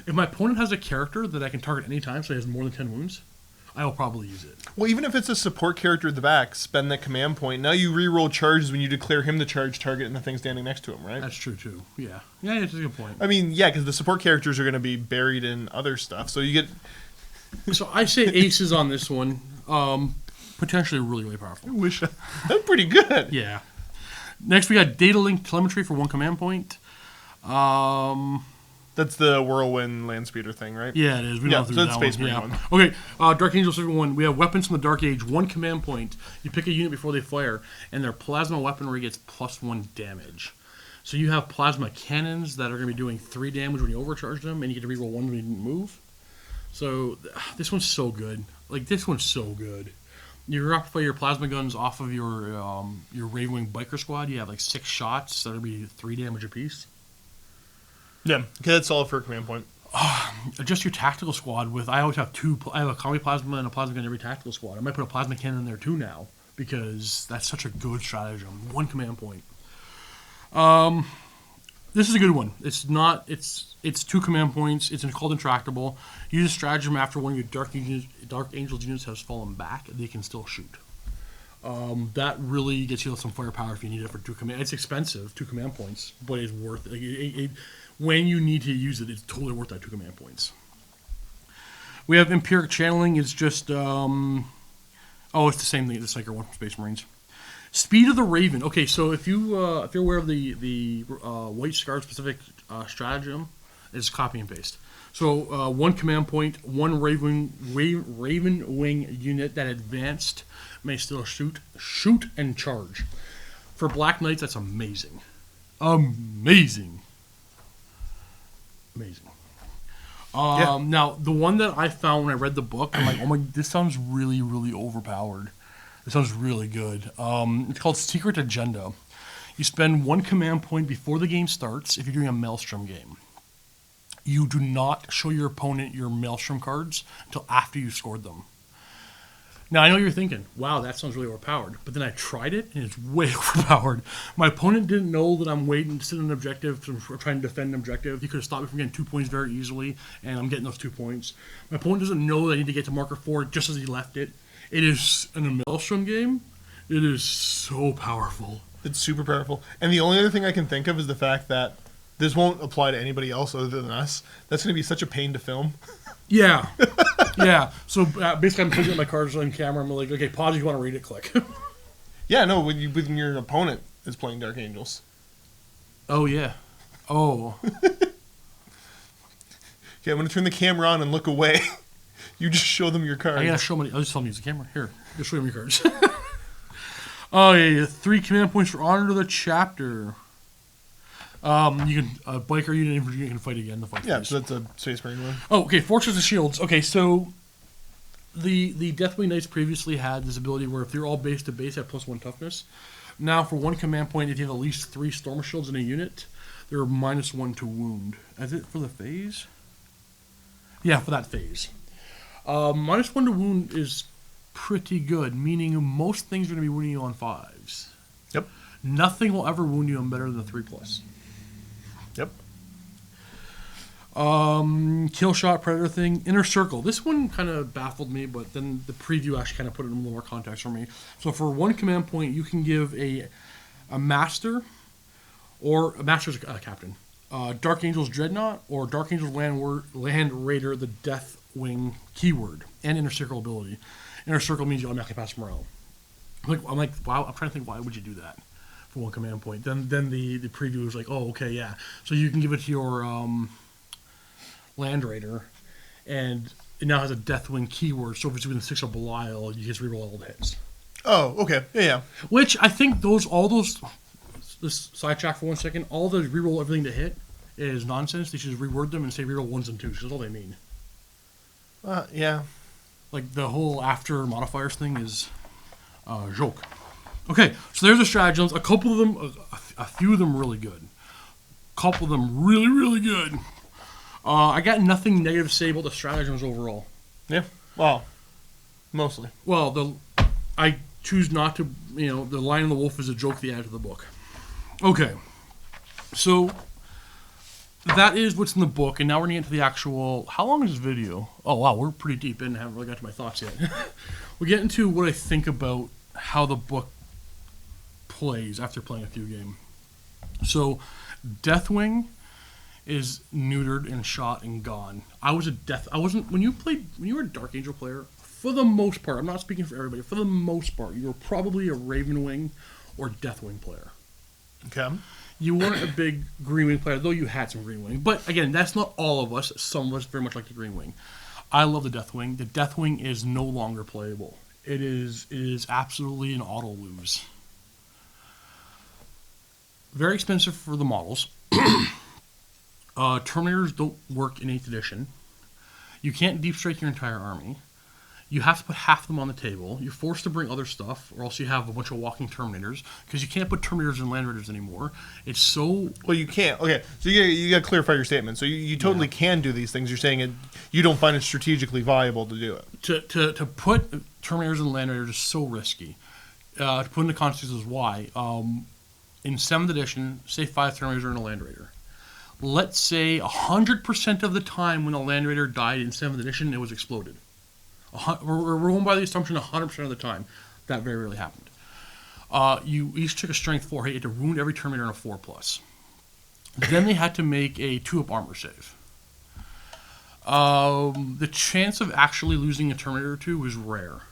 if my opponent has a character that I can target any time, so he has more than 10 wounds, I will probably use it. Well, even if it's a support character at the back, spend that command point. Now you reroll charges when you declare him the charge target and the thing standing next to him, right? That's true too. Yeah, it's a good point. I mean, yeah, because the support characters are going to be buried in other stuff, so you get. So I say aces on this one. Potentially really, really powerful. That's pretty good. Yeah. Next, we got data link telemetry for 1 command point. That's the whirlwind land speeder thing, right? Yeah, it is. We Yeah, don't so have to it's do Space that Marine one. one. Okay, Dark Angels 1. We have weapons from the Dark Age. 1 command point. You pick a unit before they fire, and their plasma weaponry gets +1 damage. So you have plasma cannons that are going to be doing 3 damage when you overcharge them, and you get to reroll 1 when you didn't move. So this one's so good. Like, this one's so good. You rapid fire your plasma guns off of your Ravenwing biker squad. You have like 6 shots. That'll be 3 damage apiece. Yeah, okay, that's all for a command point. Adjust your tactical squad with. I always have 2. I have a combi plasma and a plasma gun in every tactical squad. I might put a plasma cannon in there too now because that's such a good stratagem. 1 command point. This is a good one. It's not. It's 2 command points. It's called intractable. Use a stratagem after one of your Dark Angels units has fallen back. They can still shoot. That really gets you some firepower if you need it for 2 command. It's expensive, 2 command points, but it's worth it. When you need to use it, it's totally worth that 2 command points. We have Empiric Channeling. It's just it's the same thing. It's like our one from Space Marines. Speed of the Raven. Okay, so if you're aware of the White Scar specific stratagem, it's copy and paste. So 1 command point, 1 Ravenwing unit that advanced may still shoot and charge. For Black Knights, that's amazing. Amazing. Now, the one that I found when I read the book, I'm like, oh my, this sounds really, really overpowered. This sounds really good. It's called Secret Agenda. You spend 1 command point before the game starts if you're doing a Maelstrom game. You do not show your opponent your Maelstrom cards until after you've scored them. Now, I know you're thinking, wow, that sounds really overpowered. But then I tried it, and it's way overpowered. My opponent didn't know that I'm waiting to sit on an objective, trying to defend an objective. He could have stopped me from getting 2 points very easily, and I'm getting those 2 points. My opponent doesn't know that I need to get to marker 4 just as he left it. It is, in a Maelstrom game, it is so powerful. It's super powerful. And the only other thing I can think of is the fact that this won't apply to anybody else other than us. That's going to be such a pain to film. Yeah. Yeah. So basically, I'm putting my cards on camera. I'm like, okay, pause if you want to read it, click. Yeah, no, when your opponent is playing Dark Angels. Oh, yeah. Oh. Okay, I'm going to turn the camera on and look away. You just show them your cards. I gotta show them. I'll just tell them to use the camera. Here, just show them your cards. Oh yeah, 3 command points for honor to the chapter. You can biker unit infantry can fight again. The fight. Yeah, phase. so that's a Space Marine one. Oh, okay. Fortress of Shields. Okay, so the Deathwing Knights previously had this ability where if they're all base to base, they have +1 toughness. Now, for 1 command point, if you have at least 3 Storm Shields in a unit, they're -1 to wound. Is it for the phase? Yeah, for that phase. -1 to wound is pretty good, meaning most things are going to be wounding you on 5s. Yep. Nothing will ever wound you on better than a 3+. Yep. Kill shot predator thing, inner circle. This one kind of baffled me, but then the preview actually kind of put it in a little more context for me. So for 1 command point, you can give a master, or a master's a captain, Dark Angels Dreadnought, or Dark Angels Land Raider, the Deathwing keyword, and inner circle ability. Inner circle means you automatically pass morale. I'm like, wow. I'm trying to think, why would you do that for 1 command point? Then the preview was like, oh, okay, yeah. So you can give it to your Land Raider, and it now has a Deathwing keyword. So if it's within 6 of Belial, you just reroll all the hits. Oh, okay. Yeah. Which I think all those. Let's sidetrack for 1 second. All the reroll everything to hit is nonsense. They should just reword them and say reroll 1s and 2s. That's all they mean. Yeah. Like the whole after modifiers thing is a joke. Okay, so there's the stratagems. A couple of them, a few of them really good. A couple of them really, really good. I got nothing negative to say about the stratagems overall. Yeah. Well, mostly. Well, I choose not to, the Lion and the Wolf is a joke they add to the book. Okay, so that is what's in the book, and now we're going to get into the actual... How long is this video? Oh, wow, we're pretty deep in and haven't really got to my thoughts yet. We'll get into what I think about how the book plays after playing a few games. So, Deathwing is neutered and shot and gone. When you were a Dark Angel player, for the most part, I'm not speaking for everybody, for the most part, you were probably a Ravenwing or Deathwing player. Okay. You weren't a big Greenwing player, though you had some Greenwing. But again, that's not all of us. Some of us very much like the Greenwing. I love the Deathwing. The Deathwing is no longer playable. It is absolutely an auto lose. Very expensive for the models. Terminators don't work in 8th edition. You can't deep strike your entire army. You have to put half of them on the table. You're forced to bring other stuff, or else you have a bunch of walking Terminators, because you can't put Terminators in Land Raiders anymore. It's so... Well, you can't. Okay, so you got to clarify your statement. So you totally can do these things. You're saying you don't find it strategically viable to do it. To put Terminators in Land Raiders is so risky. To put into context is why. In 7th edition, say 5 Terminators are in a Land Raider. Let's say 100% of the time when a Land Raider died in 7th edition, it was exploded. We're going by the assumption 100% of the time. That very rarely happened. You each took a strength 4 hit. You had to wound every Terminator in a 4+. Then they had to make a 2-up armor save. The chance of actually losing a Terminator or 2 was rare.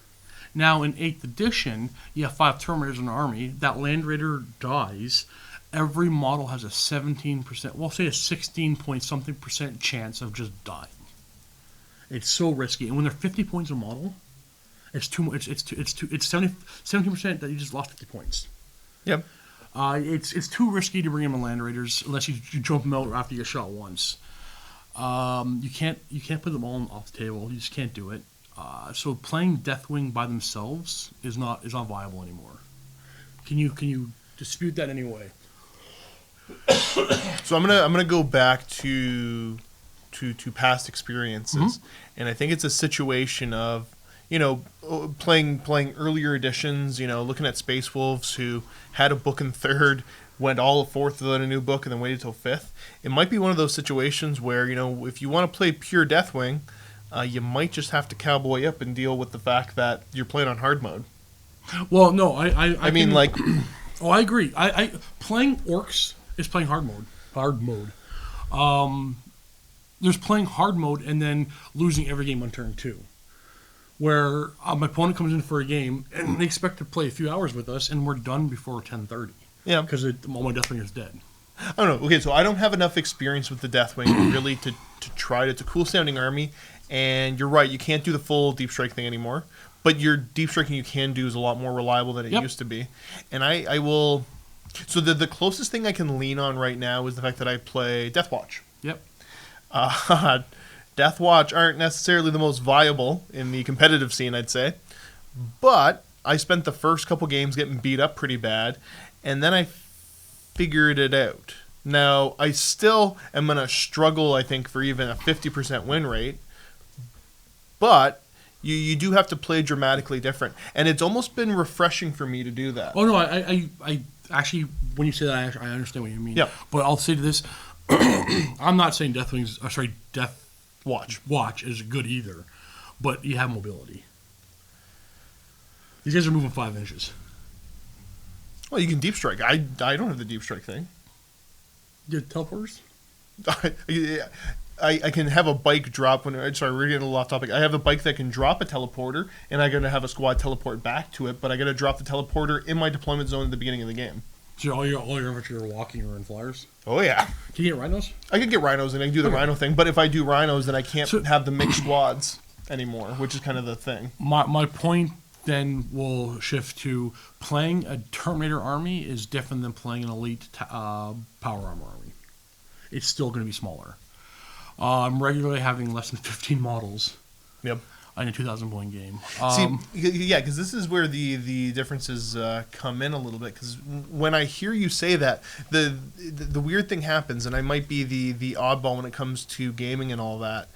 Now, in 8th edition, you have 5 Terminators in an army. That Land Raider dies. Every model has a 17%, well, say a 16-point-something% chance of just dying. It's so risky, and when they're 50 points a model, it's 17% that you just lost 50 points. Yep. It's too risky to bring them in Land Raiders unless you jump them out after you get shot once. You can't put them all off the table. You just can't do it. So playing Deathwing by themselves is not viable anymore. Can you dispute that in any way? So I'm gonna go back to past experiences, and I think it's a situation of playing earlier editions. Looking at Space Wolves who had a book in 3rd, went all of 4th without a new book, and then waited till 5th. It might be one of those situations where if you want to play pure Deathwing, you might just have to cowboy up and deal with the fact that you're playing on hard mode. Well, no, I mean, like, oh, I agree. I playing Orcs is playing hard mode. There's playing hard mode and then losing every game on turn 2, where my opponent comes in for a game and they expect to play a few hours with us, and we're done before 10:30. Yeah, because all my Deathwing is dead. I don't know. Okay, so I don't have enough experience with the Deathwing really to try it. It's a cool sounding army, and you're right. You can't do the full deep strike thing anymore, but your deep striking you can do is a lot more reliable than it used to be. And I will. So the closest thing I can lean on right now is the fact that I play Deathwatch. Yep. Deathwatch aren't necessarily the most viable in the competitive scene, I'd say, but I spent the first couple games getting beat up pretty bad, and then I figured it out. Now, I still am going to struggle, I think, for even a 50% win rate, but you do have to play dramatically different, and it's almost been refreshing for me to do that. Oh, no, I actually, when you say that, I understand what you mean. Yeah. But I'll say to this, I'm not saying Deathwatch is good either, but you have mobility. These guys are moving 5 inches. Well, you can deep strike. I don't have the deep strike thing. You teleporters? I can have a bike drop when. Sorry, we're getting a little off topic. I have a bike that can drop a teleporter, and I'm gonna have a squad teleport back to it. But I gotta drop the teleporter in my deployment zone at the beginning of the game. So all your infantry are walking or in flyers? Oh yeah. Can you get rhinos? I can get rhinos and I can do the rhino thing. But if I do rhinos, then I can't have the mixed squads anymore, which is kind of the thing. My point then will shift to playing a Terminator army is different than playing an elite power armor army. It's still going to be smaller. I'm regularly having less than 15 models. Yep. In a 2,000 point game. Yeah, because this is where the differences come in a little bit. Because when I hear you say that, the weird thing happens, and I might be the oddball when it comes to gaming and all that.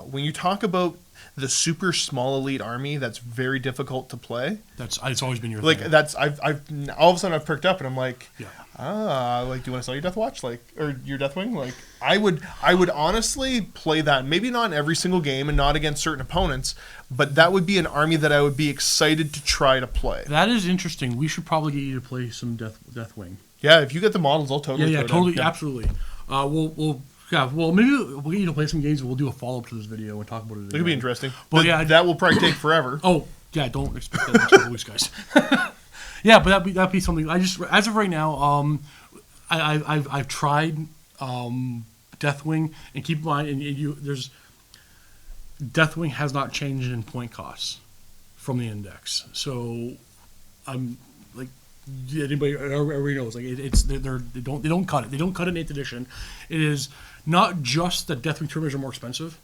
When you talk about the super small elite army, that's very difficult to play. It's always been your like thing. that's I've all of a sudden I've perked up and I'm like, yeah. Like, do you want to sell your Deathwatch, or your Deathwing? Like, I would honestly play that. Maybe not in every single game and not against certain opponents, but that would be an army that I would be excited to try to play. That is interesting. We should probably get you to play some Deathwing. Yeah, if you get the models, I'll totally. Yeah, totally, absolutely. Well, maybe we'll get you to play some games and we'll do a follow-up to this video and talk about it again. It could be interesting. But that will probably take forever. Oh, yeah, don't expect that next week, guys. Yeah, but that'd be something. As of right now, I've tried Deathwing, and keep in mind, Deathwing has not changed in point costs from the index. So I'm like, anybody everybody knows, like they don't cut it. They don't cut it in 8th edition. It is not just that Deathwing Terminators are more expensive.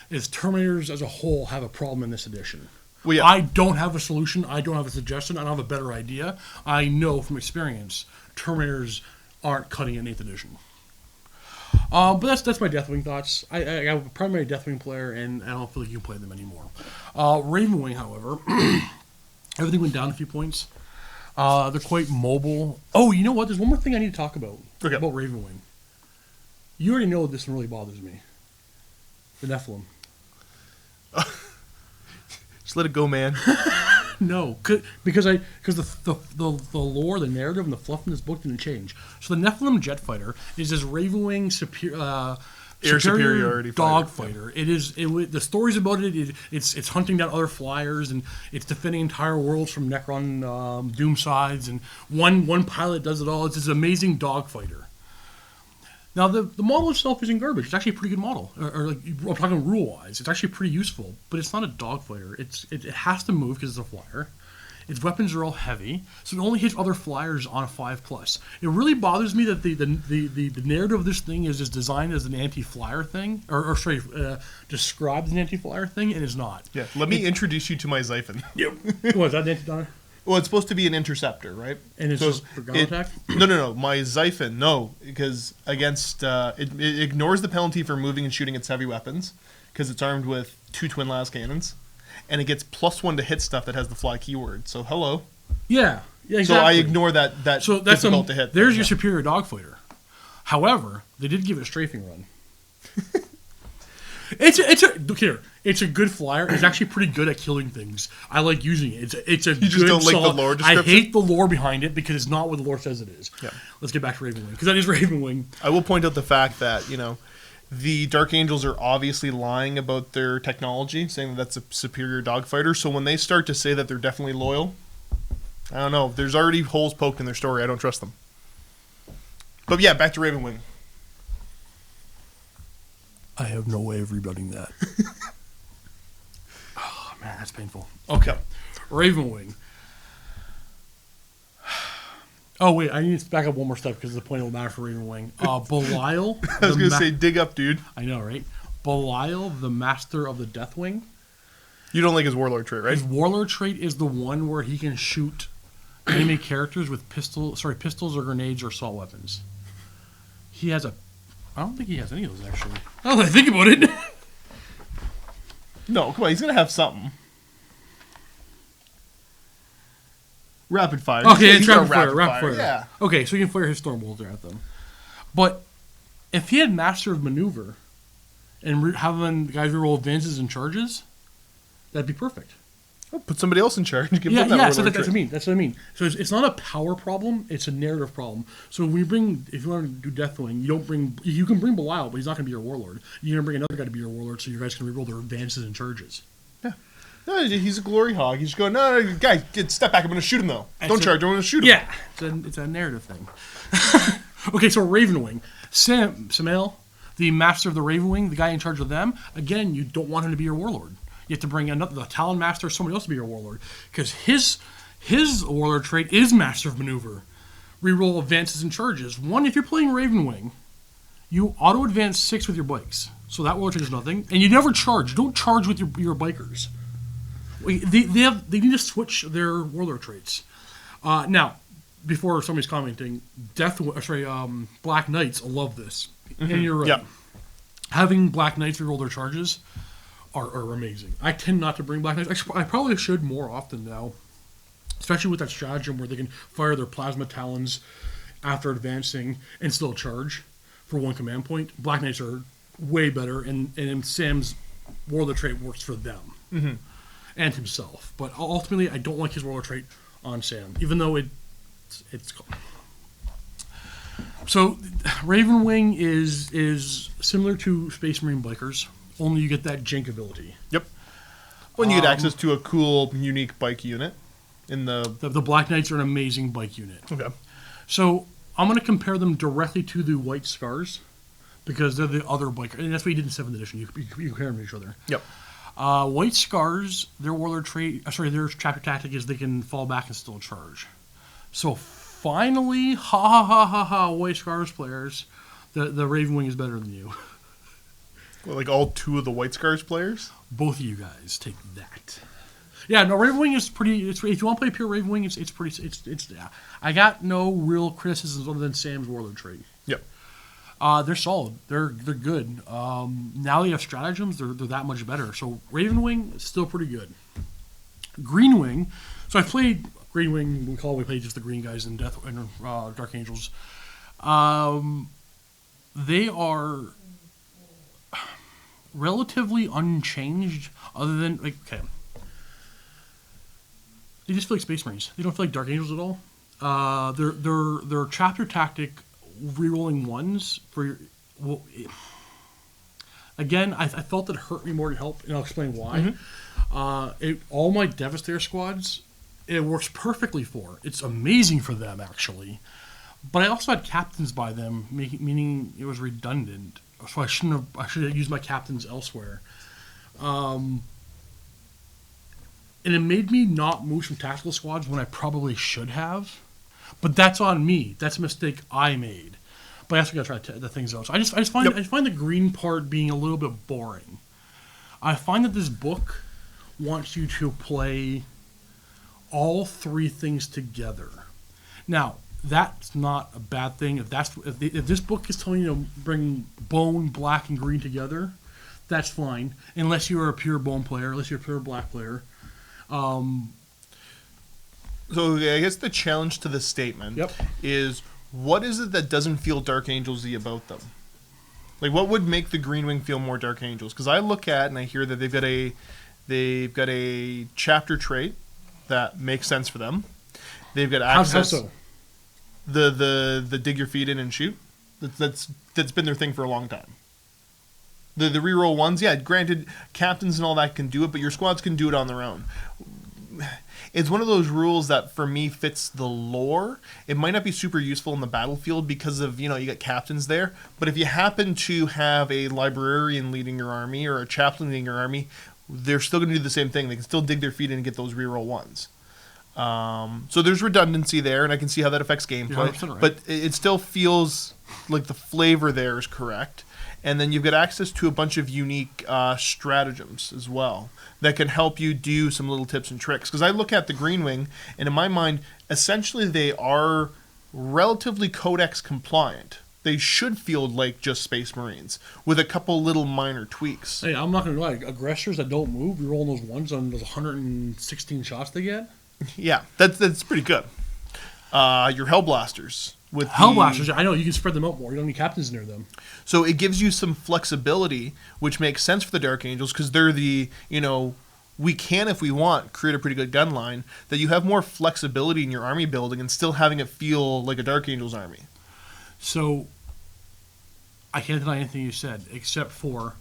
It's Terminators as a whole have a problem in this edition. Well, yeah. I don't have a solution. I don't have a suggestion. I don't have a better idea. I know from experience, Terminators aren't cutting in 8th edition. But that's my Deathwing thoughts. I have a primary Deathwing player, and I don't feel like you can play them anymore. Ravenwing, however, everything went down a few points. They're quite mobile. Oh, you know what? There's one more thing I need to talk about. Okay. About Ravenwing. You already know this one really bothers me. The Nephilim. Just let it go, man. No, because the lore, the narrative, and the fluff in this book didn't change. So the Nephilim jet fighter is this Ravenwing Air superiority dog fighter. The stories about it's hunting down other flyers, and it's defending entire worlds from Necron doom sides, and one pilot does it all. It's this amazing dog fighter. Now the model itself isn't garbage. It's actually a pretty good model. Or like, I'm talking rule wise, it's actually pretty useful. But it's not a dog fighter. It has to move because it's a flyer. Its weapons are all heavy, so it only hits other flyers on a 5+. It really bothers me that the narrative of this thing is designed as an anti-flyer thing, described as an anti-flyer thing, and is not. Yeah, let me introduce you to my Xiphon. Yep. What is that, anti-flyer? Well, it's supposed to be an interceptor, right? And it's just for ground attack? No. My Xiphon, no, because against it ignores the penalty for moving and shooting its heavy weapons, because it's armed with 2 twin las cannons, and it gets +1 to hit stuff that has the fly keyword. So hello. Yeah, exactly. So I ignore that. So that's difficult to hit. There's your superior dogfighter. However, they did give it a strafing run. It's a good flyer. It's actually pretty good at killing things. I like using it. It's a you just don't like the lore description? I hate the lore behind it because it's not what the lore says it is. Yeah. Let's get back to Ravenwing, because that is Ravenwing. I will point out the fact that, the Dark Angels are obviously lying about their technology, saying that that's a superior dogfighter. So when they start to say that they're definitely loyal, I don't know. There's already holes poked in their story. I don't trust them. But yeah, back to Ravenwing. I have no way of rebutting that. Oh, man, that's painful. Okay. Ravenwing. Oh, wait, I need to back up one more step because the point will matter for Ravenwing. Belial. I was going to say, dig up, dude. I know, right? Belial, the master of the Deathwing. You don't like his Warlord trait, right? His Warlord trait is the one where he can shoot enemy characters with pistols or grenades or assault weapons. He has I don't think he has any of those, actually. Now that I think about it. No, come on, he's going to have something. Rapid fire. Okay, He's it's got rapid fire. Yeah. Okay, so you can fire his storm bolter at them. But if he had Master of Maneuver and having the guys reroll advances and charges, that'd be perfect. Well, put somebody else in charge. Give Yeah, them that so Warlord that's what I trait. mean. That's what I mean. So it's not a power problem; it's a narrative problem. So if you want to do Deathwing, you can bring Belial, but he's not going to be your Warlord. You're going to bring another guy to be your Warlord, so you guys can reroll their advances and charges. Yeah. No, he's a glory hog. He's just going, no, guys, step back. I'm going to shoot him, though. Don't charge. I'm going to shoot him. Yeah, it's a narrative thing. Okay, so Ravenwing. Samael, the master of the Ravenwing, the guy in charge of them, again, you don't want him to be your Warlord. You have to bring the Talon Master or somebody else to be your Warlord. Because his Warlord trait is Master of Maneuver. Reroll advances and charges. One, if you're playing Ravenwing, you auto-advance 6 with your bikes. So that Warlord trait is nothing. And you never charge. Don't charge with your bikers. They need to switch their Warlord traits. Now, before somebody's commenting, Black Knights love this. Mm-hmm. And you're right. Yeah. Having Black Knights reroll their charges are amazing. I tend not to bring Black Knights. I probably should more often now, especially with that stratagem where they can fire their plasma talons after advancing and still charge for one command point. Black Knights are way better, and Sam's Warlord trait works for them and himself. But ultimately, I don't like his Warlord trait on Sam, even though it's cool. So Ravenwing is similar to Space Marine Bikers. Only you get that jank ability. Yep. When you get access to a cool, unique bike unit in the Black Knights are an amazing bike unit. Okay. So I'm going to compare them directly to the White Scars because they're the other biker, and that's what you did in 7th edition. You compare them to each other. Yep. White Scars, their Warlord trait, their chapter tactic is they can fall back and still charge. So finally, White Scars players, the Ravenwing is better than you. Well, like all 2 of the White Scars players? Both of you guys take that. Yeah, no, Ravenwing is pretty. If you want to play pure Ravenwing, it's pretty. It's. I got no real criticisms other than Sam's Warlord trait. Yep. They're solid. They're good. Now they have stratagems. They're that much better. So Ravenwing is still pretty good. Greenwing. So I played Greenwing. We played just the green guys in Dark Angels. They are relatively unchanged, other than they just feel like Space Marines. They don't feel like Dark Angels at all. Their chapter tactic, rerolling ones for again. I felt it hurt me more than help, and I'll explain why. All my Devastator squads, it works perfectly for. It's amazing for them actually, but I also had captains by them, meaning it was redundant. So I should have used my captains elsewhere. And it made me not move from tactical squads when I probably should have. But that's on me. That's a mistake I made. But I also got to try the things out. So I just find the green part being a little bit boring. I find that this book wants you to play all 3 things together. Now, that's not a bad thing. If this book is telling you to bring bone, black, and green together, that's fine. Unless you're a pure bone player, unless you're a pure black player. So I guess the challenge to this statement is, what is it that doesn't feel Dark Angels-y about them? Like, what would make the Greenwing feel more Dark Angels? Because I look at and I hear that they've got a chapter trait that makes sense for them. They've got access. How so? The dig your feet in and shoot. That's been their thing for a long time. The reroll ones, yeah, granted, captains and all that can do it, but your squads can do it on their own. it's one of those rules that for me fits the lore. It might not be super useful in the battlefield because of, you got captains there, but if you happen to have a librarian leading your army or a chaplain leading your army, they're still going to do the same thing. They can still dig their feet in and get those reroll ones. So there's redundancy there, and I can see how that affects gameplay. Right. But it still feels like the flavor there is correct. And then you've got access to a bunch of unique stratagems as well that can help you do some little tips and tricks. Because I look at the Greenwing, and in my mind, essentially they are relatively Codex compliant. They should feel like just Space Marines with a couple little minor tweaks. Hey, I'm not going to lie. Aggressors that don't move, you're rolling those ones on those 116 shots they get. Yeah, that's pretty good. Your Hellblasters. With Hellblasters, I know, you can spread them out more. You don't need captains near them. So it gives you some flexibility, which makes sense for the Dark Angels, because they're the, we can, if we want, create a pretty good gun line, that you have more flexibility in your army building and still having it feel like a Dark Angels army. So, I can't deny anything you said, except for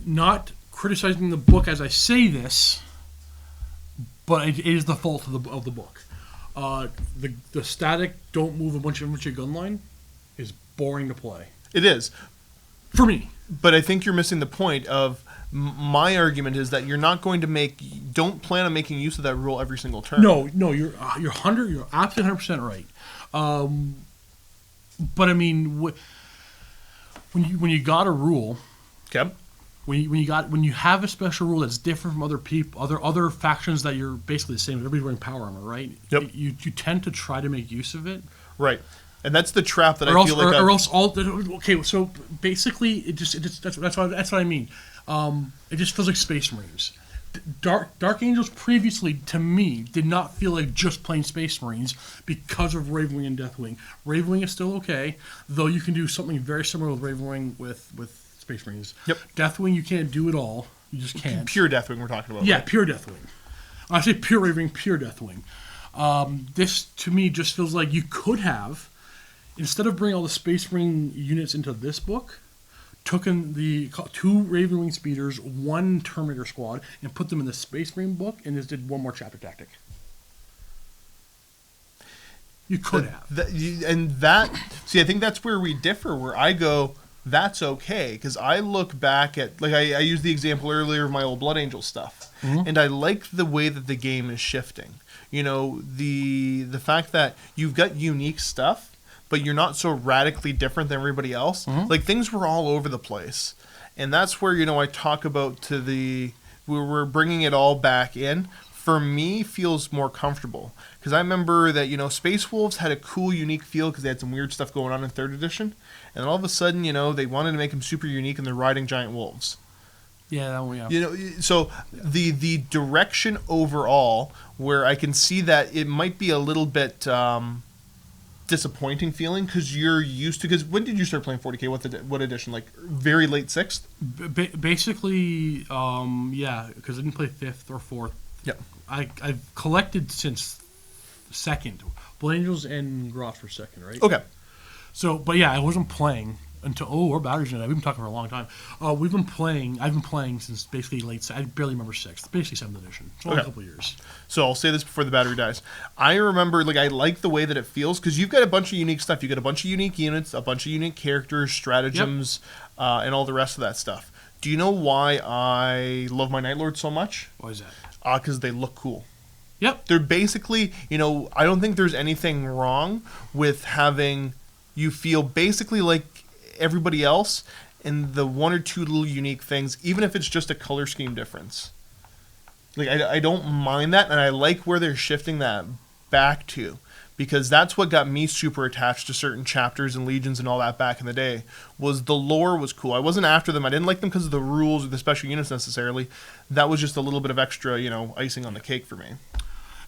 not criticizing the book as I say this, but it is the fault of the book. The static don't move a bunch of your gun line is boring to play. It is. For me. But I think you're missing the point of my argument is that you're not going to don't plan on making use of that rule every single turn. No, you're absolutely 100% right. But I mean, when you got a rule, okay. When you have a special rule that's different from other people, other factions that you're basically the same. Everybody's wearing power armor, right? Yep. You tend to try to make use of it, right? And that's the trap that okay. So basically, that's what I mean. It just feels like Space Marines. Dark Angels previously, to me, did not feel like just plain Space Marines because of Ravenwing and Deathwing. Ravenwing is still okay, though you can do something very similar with Ravenwing with Space Marines. Yep. Deathwing, you can't do it all. You just can't. Pure Deathwing we're talking about. Yeah, right? pure Deathwing. I say pure Ravenwing, pure Deathwing. This, to me, just feels like you could have, instead of bringing all the Space Marine units into this book, taken the 2 Ravenwing speeders, 1 Terminator squad, and put them in the Space Marine book, and just did 1 more chapter tactic. You could have. See, I think that's where we differ, where I go, that's okay, because I look back at, like I used the example earlier of my old Blood Angel stuff, and I like the way that the game is shifting. The fact that you've got unique stuff, but you're not so radically different than everybody else. Like, things were all over the place. And that's where, I talk about we're bringing it all back in. For me, feels more comfortable. Because I remember that, Space Wolves had a cool, unique feel because they had some weird stuff going on in 3rd edition. And then all of a sudden, they wanted to make them super unique and they're riding giant wolves. Yeah, yeah. So the direction overall, where I can see that it might be a little bit disappointing feeling because you're used to. Because when did you start playing 40K? What edition? Like very late 6th? Basically, yeah, because I didn't play 5th or 4th. Yeah, I've collected since 2nd. Blood Angels and Gross were 2nd, right? Okay. So, but yeah, I wasn't playing until our batteries in it. We've been talking for a long time. I've been playing since basically late. I barely remember 6th, basically 7th edition. So a couple of years. So I'll say this before the battery dies. I remember, I like the way that it feels because you've got a bunch of unique stuff. You got a bunch of unique units, a bunch of unique characters, stratagems, and all the rest of that stuff. Do you know why I love my Night Lord so much? Why is that? Because they look cool. Yep. They're basically, I don't think there's anything wrong with having you feel basically like everybody else and the 1 or 2 little unique things, even if it's just a color scheme difference. I don't mind that, and I like where they're shifting that back to, because that's what got me super attached to certain chapters and legions and all that back in the day, was the lore was cool. I wasn't after them. I didn't like them because of the rules or the special units necessarily. That was just a little bit of extra, icing on the cake for me.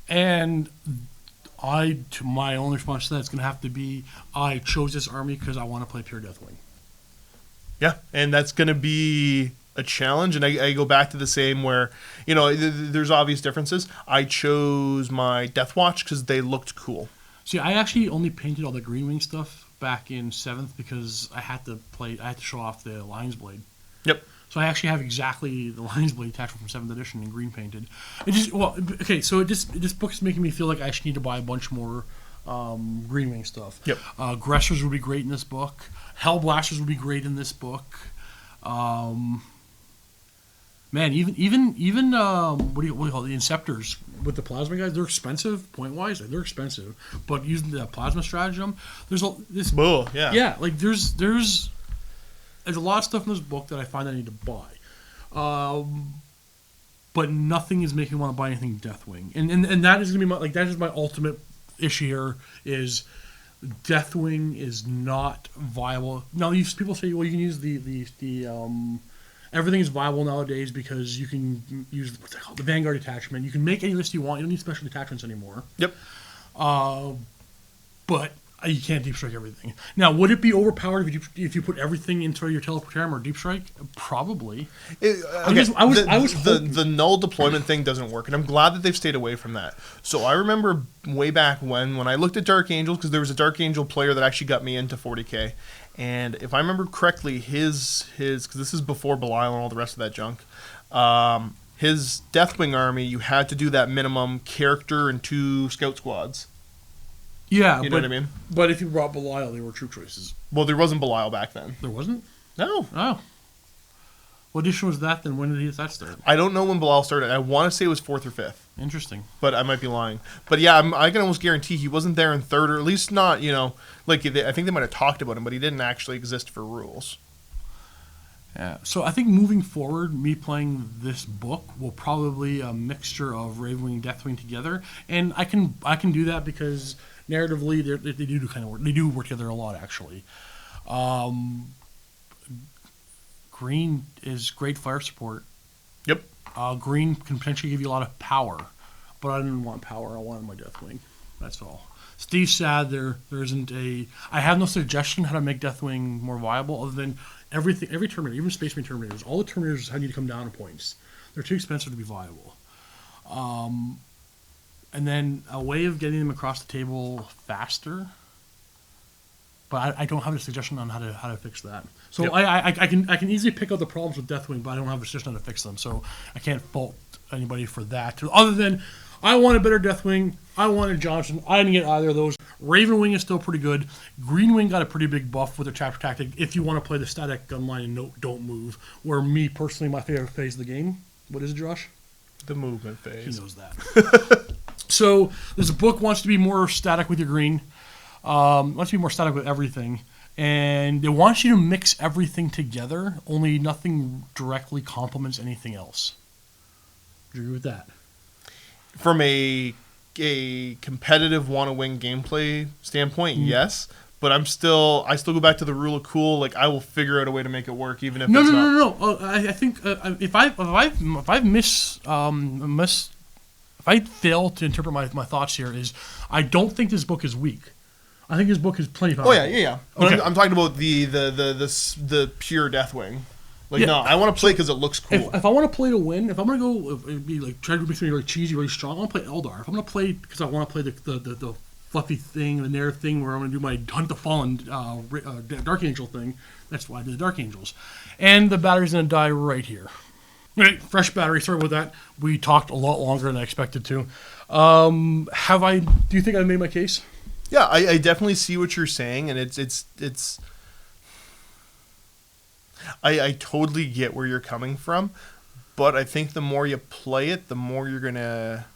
And my only response to that is going to have to be, I chose this army because I want to play pure Deathwing. Yeah, and that's going to be a challenge, and I go back to the same where, there's obvious differences. I chose my Death Watch because they looked cool. See, I actually only painted all the Greenwing stuff back in 7th because I had to show off the Lion's Blade. Yep. So I actually have exactly the Lion's Blade attachment from 7th edition in green painted. It just okay. So this book's making me feel like I actually need to buy a bunch more Greenwing stuff. Yep. Aggressors would be great in this book. Hellblasters would be great in this book. Man, even what do you call it? The Inceptors with the plasma guys, they're expensive point wise. They're expensive, but using the plasma stratagem, there's yeah. Like there's a lot of stuff in this book that I find I need to buy, but nothing is making me want to buy anything Deathwing, and that is gonna be that is my ultimate issue here is Deathwing is not viable. Now people say, well, you can use the everything is viable nowadays because you can use what's it called, the Vanguard attachment. You can make any list you want. You don't need special attachments anymore. Yep. But you can't deep strike everything. Now, would it be overpowered if you put everything into your teleporter or deep strike? Probably. The null deployment thing doesn't work, and I'm glad that they've stayed away from that. So I remember way back when I looked at Dark Angels, because there was a Dark Angel player that actually got me into 40k, and if I remember correctly, his because this is before Belial and all the rest of that junk, his Deathwing army, you had to do that minimum character and 2 scout squads. Yeah, you know what I mean? But if you brought Belial, they were troop choices. Well, there wasn't Belial back then. There wasn't? No. Oh. What edition was that then? When did that start? I don't know when Belial started. I want to say it was 4th or 5th. Interesting. But I might be lying. But yeah, I can almost guarantee he wasn't there in 3rd, or at least not, I think they might have talked about him, but he didn't actually exist for rules. Yeah. So I think moving forward, me playing this book will probably a mixture of Ravenwing and Deathwing together, and I can do that because narratively they do kind of work. They do work together a lot, actually. Green is great fire support. Yep. Green can potentially give you a lot of power, but I didn't want power. I wanted my Deathwing. That's all. Steve's sad there isn't a. I have no suggestion how to make Deathwing more viable other than every Terminator, even Space Marine Terminators. All the Terminators need to come down in points. They're too expensive to be viable. And then a way of getting them across the table faster. But I don't have a suggestion on how to fix that. So yep. I can easily pick out the problems with Deathwing, but I don't have a suggestion on how to fix them. So I can't fault anybody for that. Other than I want a better Deathwing, I wanted Johnson. I didn't get either of those. Ravenwing is still pretty good. Greenwing got a pretty big buff with their chapter tactic. If you want to play the static gun line and don't move, where me personally my favorite phase of the game. What is it, Josh? The movement phase. He knows that. So this book wants to be more static with your green. Wants to be more static with everything, and it wants you to mix everything together. Only nothing directly complements anything else. Do you agree with that? From a competitive want-to-win gameplay standpoint, yes. But I still go back to the rule of cool. Like I will figure out a way to make it work, even if no. I think if I fail to interpret my thoughts here, is I don't think this book is weak. I think his book is plenty powerful. Oh yeah. But okay. I'm talking about the pure Deathwing. Like no, I want to play because it looks cool. If I want to play to win, if I'm gonna go be like try to make something really cheesy, really strong, I want to play Eldar. If I'm gonna play because I want to play the fluffy thing, the narrative thing, where I'm gonna do my Hunt the Fallen Dark Angel thing, that's why I did the Dark Angels. And the battery's gonna die right here. Right, fresh battery. Sorry about that. We talked a lot longer than I expected to. Do you think I made my case? Yeah, I definitely see what you're saying, and it's. I totally get where you're coming from, but I think the more you play it, the more you're gonna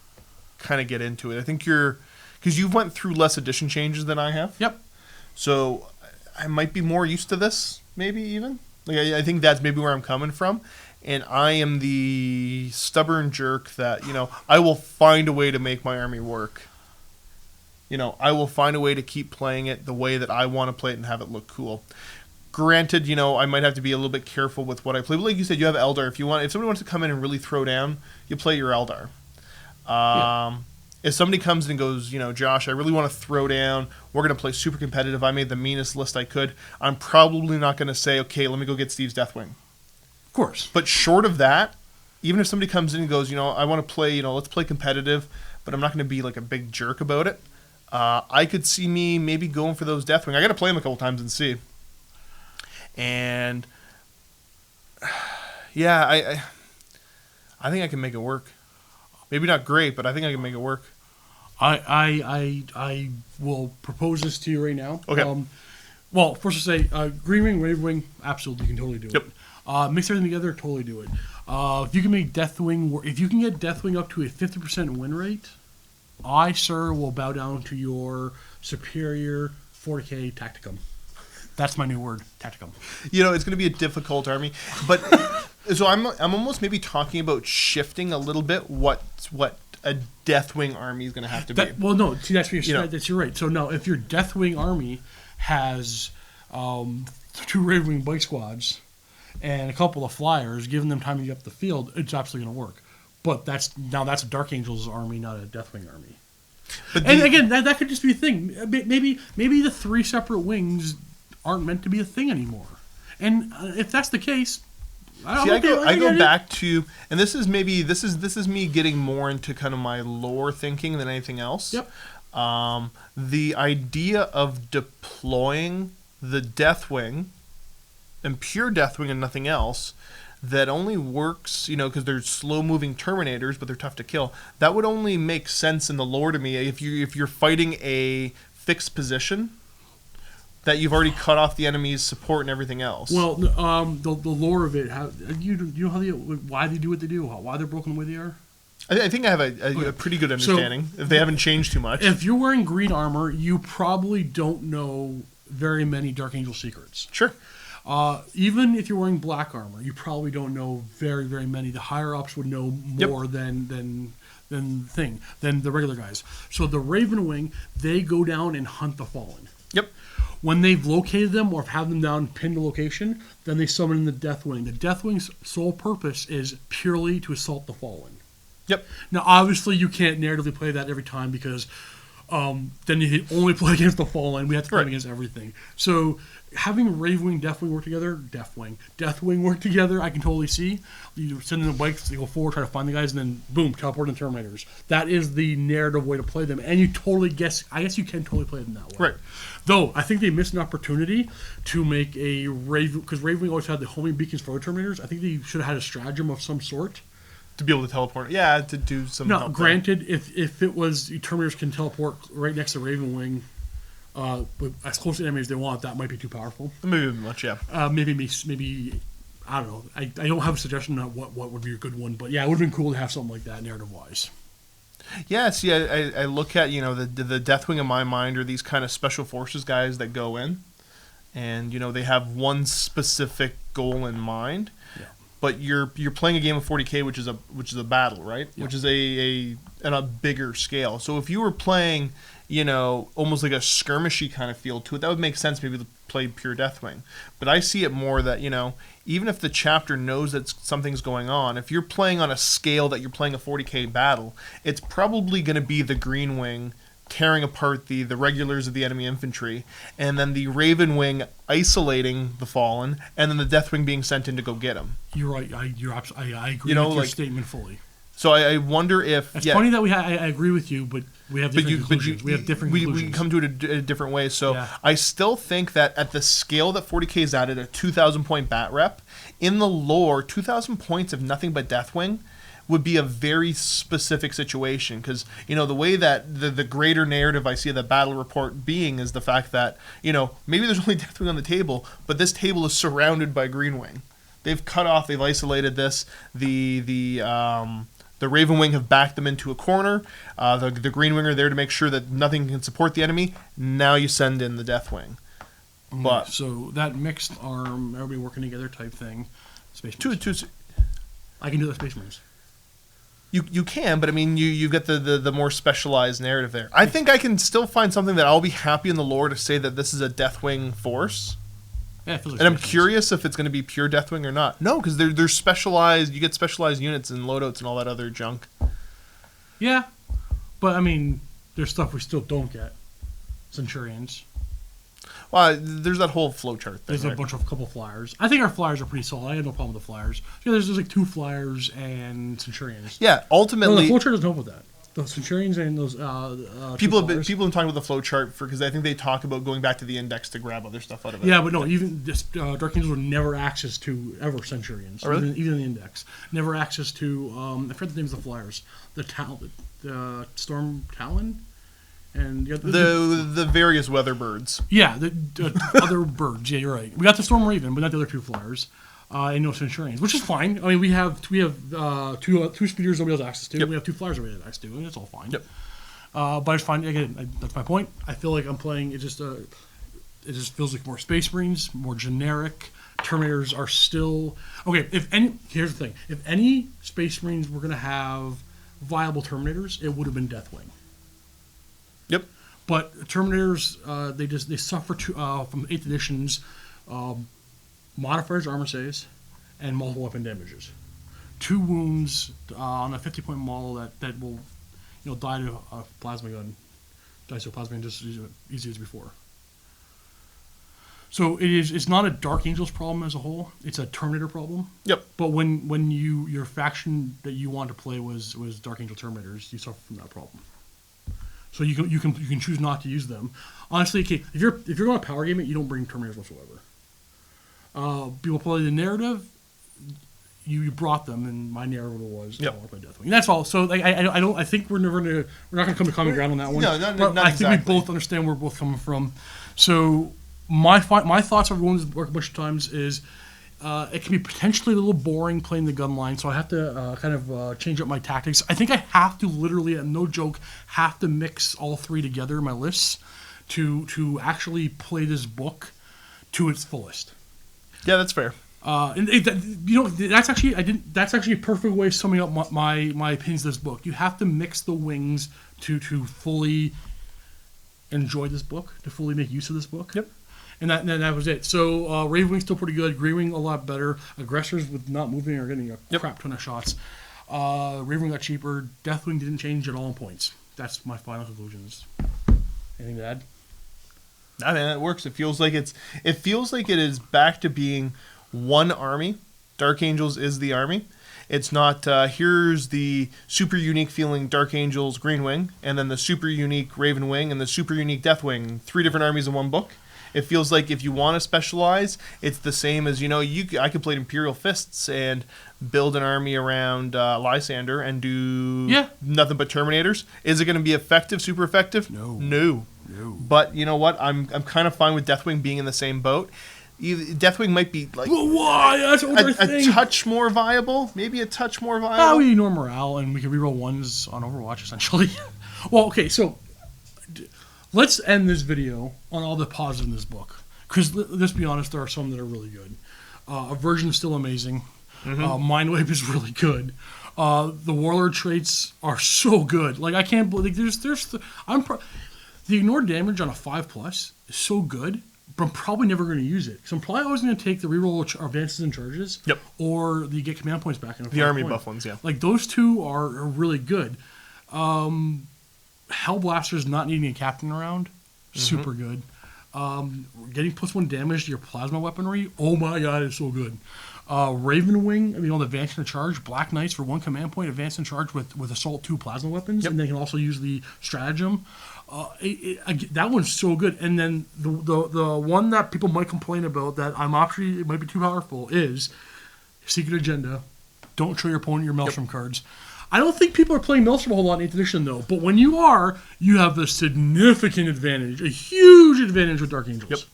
kind of get into it. I think because you've went through less edition changes than I have. Yep. So I might be more used to this, maybe even. Like I think that's maybe where I'm coming from, and I am the stubborn jerk that I will find a way to make my army work. I will find a way to keep playing it the way that I want to play it and have it look cool. Granted, I might have to be a little bit careful with what I play. But like you said, you have Eldar. If somebody wants to come in and really throw down, you play your Eldar. If somebody comes in and goes, Josh, I really want to throw down. We're going to play super competitive. I made the meanest list I could. I'm probably not going to say, okay, let me go get Steve's Deathwing. Of course. But short of that, even if somebody comes in and goes, I want to play, let's play competitive, but I'm not going to be like a big jerk about it. I could see me maybe going for those Deathwing. I got to play them a couple times and see. And Yeah, I think I can make it work. Maybe not great, but I think I can make it work. I will propose this to you right now. Okay. Well, first to say, Greenwing, Ravenwing, absolutely, you can totally do Yep. it. Mix everything together, totally do it. If you can make Deathwing, if you can get Deathwing up to a 50% win rate, I, sir, will bow down to your superior 40k tacticum. That's my new word, tacticum. You know, it's going to be a difficult army, but so I'm almost maybe talking about shifting a little bit what a Deathwing army is going to have to be. Well, no, see, that's what You know. you're right. So now, if your Deathwing army has 2 Ravenwing bike squads and a couple of flyers, giving them time to get up the field, it's absolutely going to work. But that's a Dark Angels army, not a Deathwing army. But And again, that could just be a thing. Maybe the 3 separate wings aren't meant to be a thing anymore. And if that's the case, I go back to, and this is me getting more into kind of my lore thinking than anything else. Yep. The idea of deploying the Deathwing and pure Deathwing and nothing else that only works, because they're slow-moving Terminators, but they're tough to kill. That would only make sense in the lore to me if you're fighting a fixed position that you've already cut off the enemy's support and everything else. Well, the lore of it, you know why they do what they do, why they're broken the way they are? I think I have a pretty good understanding, if they haven't changed too much. If you're wearing green armor, you probably don't know very many Dark Angel secrets. Sure. Even if you're wearing black armor, you probably don't know very, very many. The higher ups would know more than the regular guys. So the Ravenwing, they go down and hunt the fallen. Yep. When they've located them or have them down pinned to location, then they summon in the Deathwing. The Deathwing's sole purpose is purely to assault the fallen. Yep. Now, obviously, you can't narratively play that every time because then you can only play against the fallen. We have to play against everything. So having Ravenwing, Deathwing work together, Deathwing work together, I can totally see. You send in the bikes, they go forward, try to find the guys, and then boom, teleport in Terminators. That is the narrative way to play them, and you totally I guess you can totally play them that way. Right. Though I think they missed an opportunity to make a Raven, because Ravenwing always had the homing beacons for Terminators. I think they should have had a stratagem of some sort. To be able to teleport. Yeah, to do some Now, granted, if it was Terminators can teleport right next to Ravenwing, as close to enemies as they want, that might be too powerful. Maybe a bit much, yeah. Maybe I don't know. I don't have a suggestion on what would be a good one, but yeah, it would have been cool to have something like that narrative-wise. Yeah, see, I look at, the Deathwing in my mind are these kind of special forces guys that go in, and, they have one specific goal in mind. Yeah. But you're playing a game of 40K, which is a battle, right? Yeah. Which is on a bigger scale. So if you were playing, almost like a skirmishy kind of feel to it, that would make sense maybe to play pure Deathwing. But I see it more that, even if the chapter knows that something's going on, if you're playing on a scale that you're playing a 40K battle, it's probably going to be the Greenwing tearing apart the regulars of the enemy infantry, and then the Ravenwing isolating the fallen, and then the Deathwing being sent in to go get them. You're right. I agree with your statement fully. So I wonder if... It's funny that I agree with you, but we have different conclusions. We have different conclusions. We come to it a different way. So I still think that at the scale that 40K is at a 2,000 point bat rep, in the lore, 2,000 points of nothing but Deathwing would be a very specific situation, because the way that the greater narrative I see of the battle report being is the fact that maybe there's only Deathwing on the table, but this table is surrounded by Greenwing. They've cut off, they've isolated this. The Ravenwing have backed them into a corner. The Greenwing are there to make sure that nothing can support the enemy. Now you send in the Deathwing. But so that mixed arm, everybody working together type thing. Space Marines. I can do the Space Marines. You can, but I mean, you get the more specialized narrative there. I think I can still find something that I'll be happy in the lore to say that this is a Deathwing force. Yeah, it feels like and I'm curious if it's going to be pure Deathwing or not. No, because they're specialized. You get specialized units and loadouts and all that other junk. Yeah, but I mean, there's stuff we still don't get. Centurions. Well, there's that whole flowchart thing. There's a couple flyers. I think our flyers are pretty solid. I have no problem with the flyers. Yeah, there's like 2 flyers and Centurions. Yeah, ultimately... No, the flowchart doesn't help with that. those Centurions and those People have Templars. been talking about the flow chart because I think they talk about going back to the index to grab other stuff out of it. Yeah, but no, even this, Dark Angels were never access to ever Centurions. Oh, really? Even in the index, never access to. I forget the names of the flyers. The Storm Talon, and The various weather birds. yeah, the other birds. Yeah, you're right. We got the Storm Raven, but not the other two flyers. And no Centurions, which is fine. I mean, we have two speeders nobody has access to. Yep. We have two flyers nobody has access to, and it's all fine. Yep. But it's fine. Again, that's my point. I feel like I'm playing. It just feels like more Space Marines, more generic. Terminators are still okay. Here's the thing: if any Space Marines were going to have viable Terminators, it would have been Deathwing. Yep. But Terminators, they suffer from 8th editions. Modifiers, armor saves, and multiple weapon damages. 2 wounds on a 50-point model that will, die to a plasma gun. Dies to a plasma gun just as easy as before. So it's not a Dark Angels problem as a whole. It's a Terminator problem. Yep. But when your faction that you want to play was Dark Angel Terminators, you suffer from that problem. So you can choose not to use them. Honestly, okay, if you're going to power game it, you don't bring Terminators whatsoever. People play the narrative. You brought them, and my narrative was I want to play Deathwing. And that's all. So I think we're not gonna come to common ground on that one. No, not I think exactly. we both understand where we're both coming from. So my thoughts of going this book a bunch of times is it can be potentially a little boring playing the gun line. So I have to change up my tactics. I think I have to literally, and no joke, have to mix all 3 together in my lists to actually play this book to its fullest. Yeah, that's fair. That's actually a perfect way of summing up my opinions of this book. You have to mix the wings to fully enjoy this book, to fully make use of this book. Yep. And that was it. So Ravenwing's still pretty good. Greenwing a lot better. Aggressors with not moving are getting a crap ton of shots. Ravenwing got cheaper. Deathwing didn't change at all in points. That's my final conclusions. Anything to add? I mean, it works. It feels like it is back to being one army. Dark Angels is the army. It's not here's the super unique feeling Dark Angels Greenwing, and then the super unique Ravenwing and the super unique Deathwing. 3 different armies in one book. It feels like if you want to specialize, it's the same as I could play Imperial Fists and build an army around Lysander and do nothing but Terminators. Is it going to be effective? Super effective? No. But you know what? I'm kind of fine with Deathwing being in the same boat. Deathwing might be like why? That's a touch more viable. Maybe a touch more viable. Oh, we ignore morale and we can reroll 1s on Overwatch essentially. Well, okay, so let's end this video on all the positives in this book. Because let's be honest, there are some that are really good. Aversion is still amazing. Mm-hmm. Mindwipe is really good. The Warlord traits are so good. Like I can't believe the ignored damage on a 5+ is so good, but I'm probably never going to use it. So I'm probably always going to take the reroll advances and charges, or the get command points back in the army buff ones. Yeah, like those 2 are really good. Hellblaster's not needing a captain around, super good. Getting +1 damage to your plasma weaponry, oh my god, it's so good. Ravenwing, the advance and charge. Black Knights for 1 command point, advance and charge with Assault 2 plasma weapons, and they can also use the Stratagem. That one's so good. And then the one that people might complain about that it might be too powerful is Secret Agenda. Don't show your opponent your Maelstrom cards. I don't think people are playing Maelstrom a whole lot in 8th edition, though. But when you are, you have a significant advantage, a huge advantage with Dark Angels.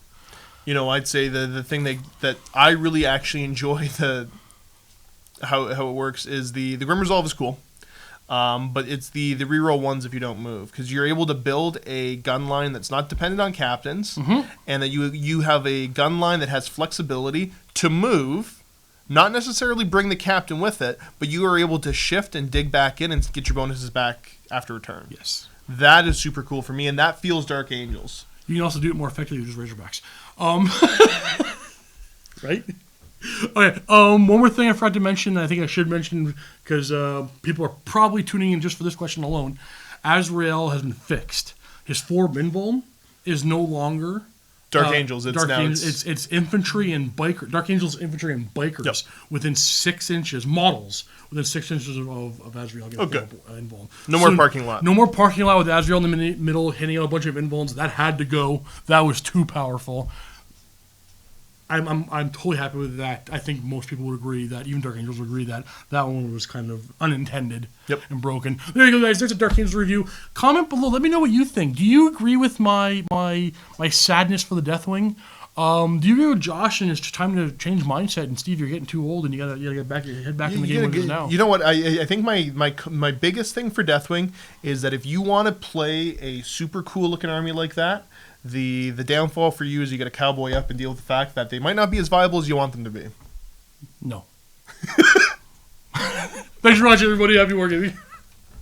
Yep. I'd say the thing that I really actually enjoy how it works is the Grim Resolve is cool, but it's the reroll 1s if you don't move, because you're able to build a gun line that's not dependent on captains, and that you have a gun line that has flexibility to move. Not necessarily bring the captain with it, but you are able to shift and dig back in and get your bonuses back after a turn. Yes. That is super cool for me, and that feels Dark Angels. You can also do it more effectively with just Razorbacks. Right? Okay, one more thing I forgot to mention, I think I should mention, because people are probably tuning in just for this question alone. Azrael has been fixed. His 4 Minvuln is no longer Dark Angels. It's infantry and biker. Dark Angels infantry and bikers within 6 inches. Models within 6 inches of Azrael. Invuln. No more parking lot. No more parking lot with Azrael in the middle, hitting out a bunch of invulns. That had to go. That was too powerful. I'm totally happy with that. I think most people would agree that, even Dark Angels would agree that one was kind of unintended and broken. There you go, guys. There's a Dark Angels review. Comment below. Let me know what you think. Do you agree with my sadness for the Deathwing? Do you agree with Josh and it's time to change mindset? And Steve, you're getting too old and you gotta get back your head back in the game when it is now. You know what? I think my biggest thing for Deathwing is that if you want to play a super cool looking army like that, the downfall for you is you got to cowboy up and deal with the fact that they might not be as viable as you want them to be. No. Thanks for watching, everybody. Happy wargaming.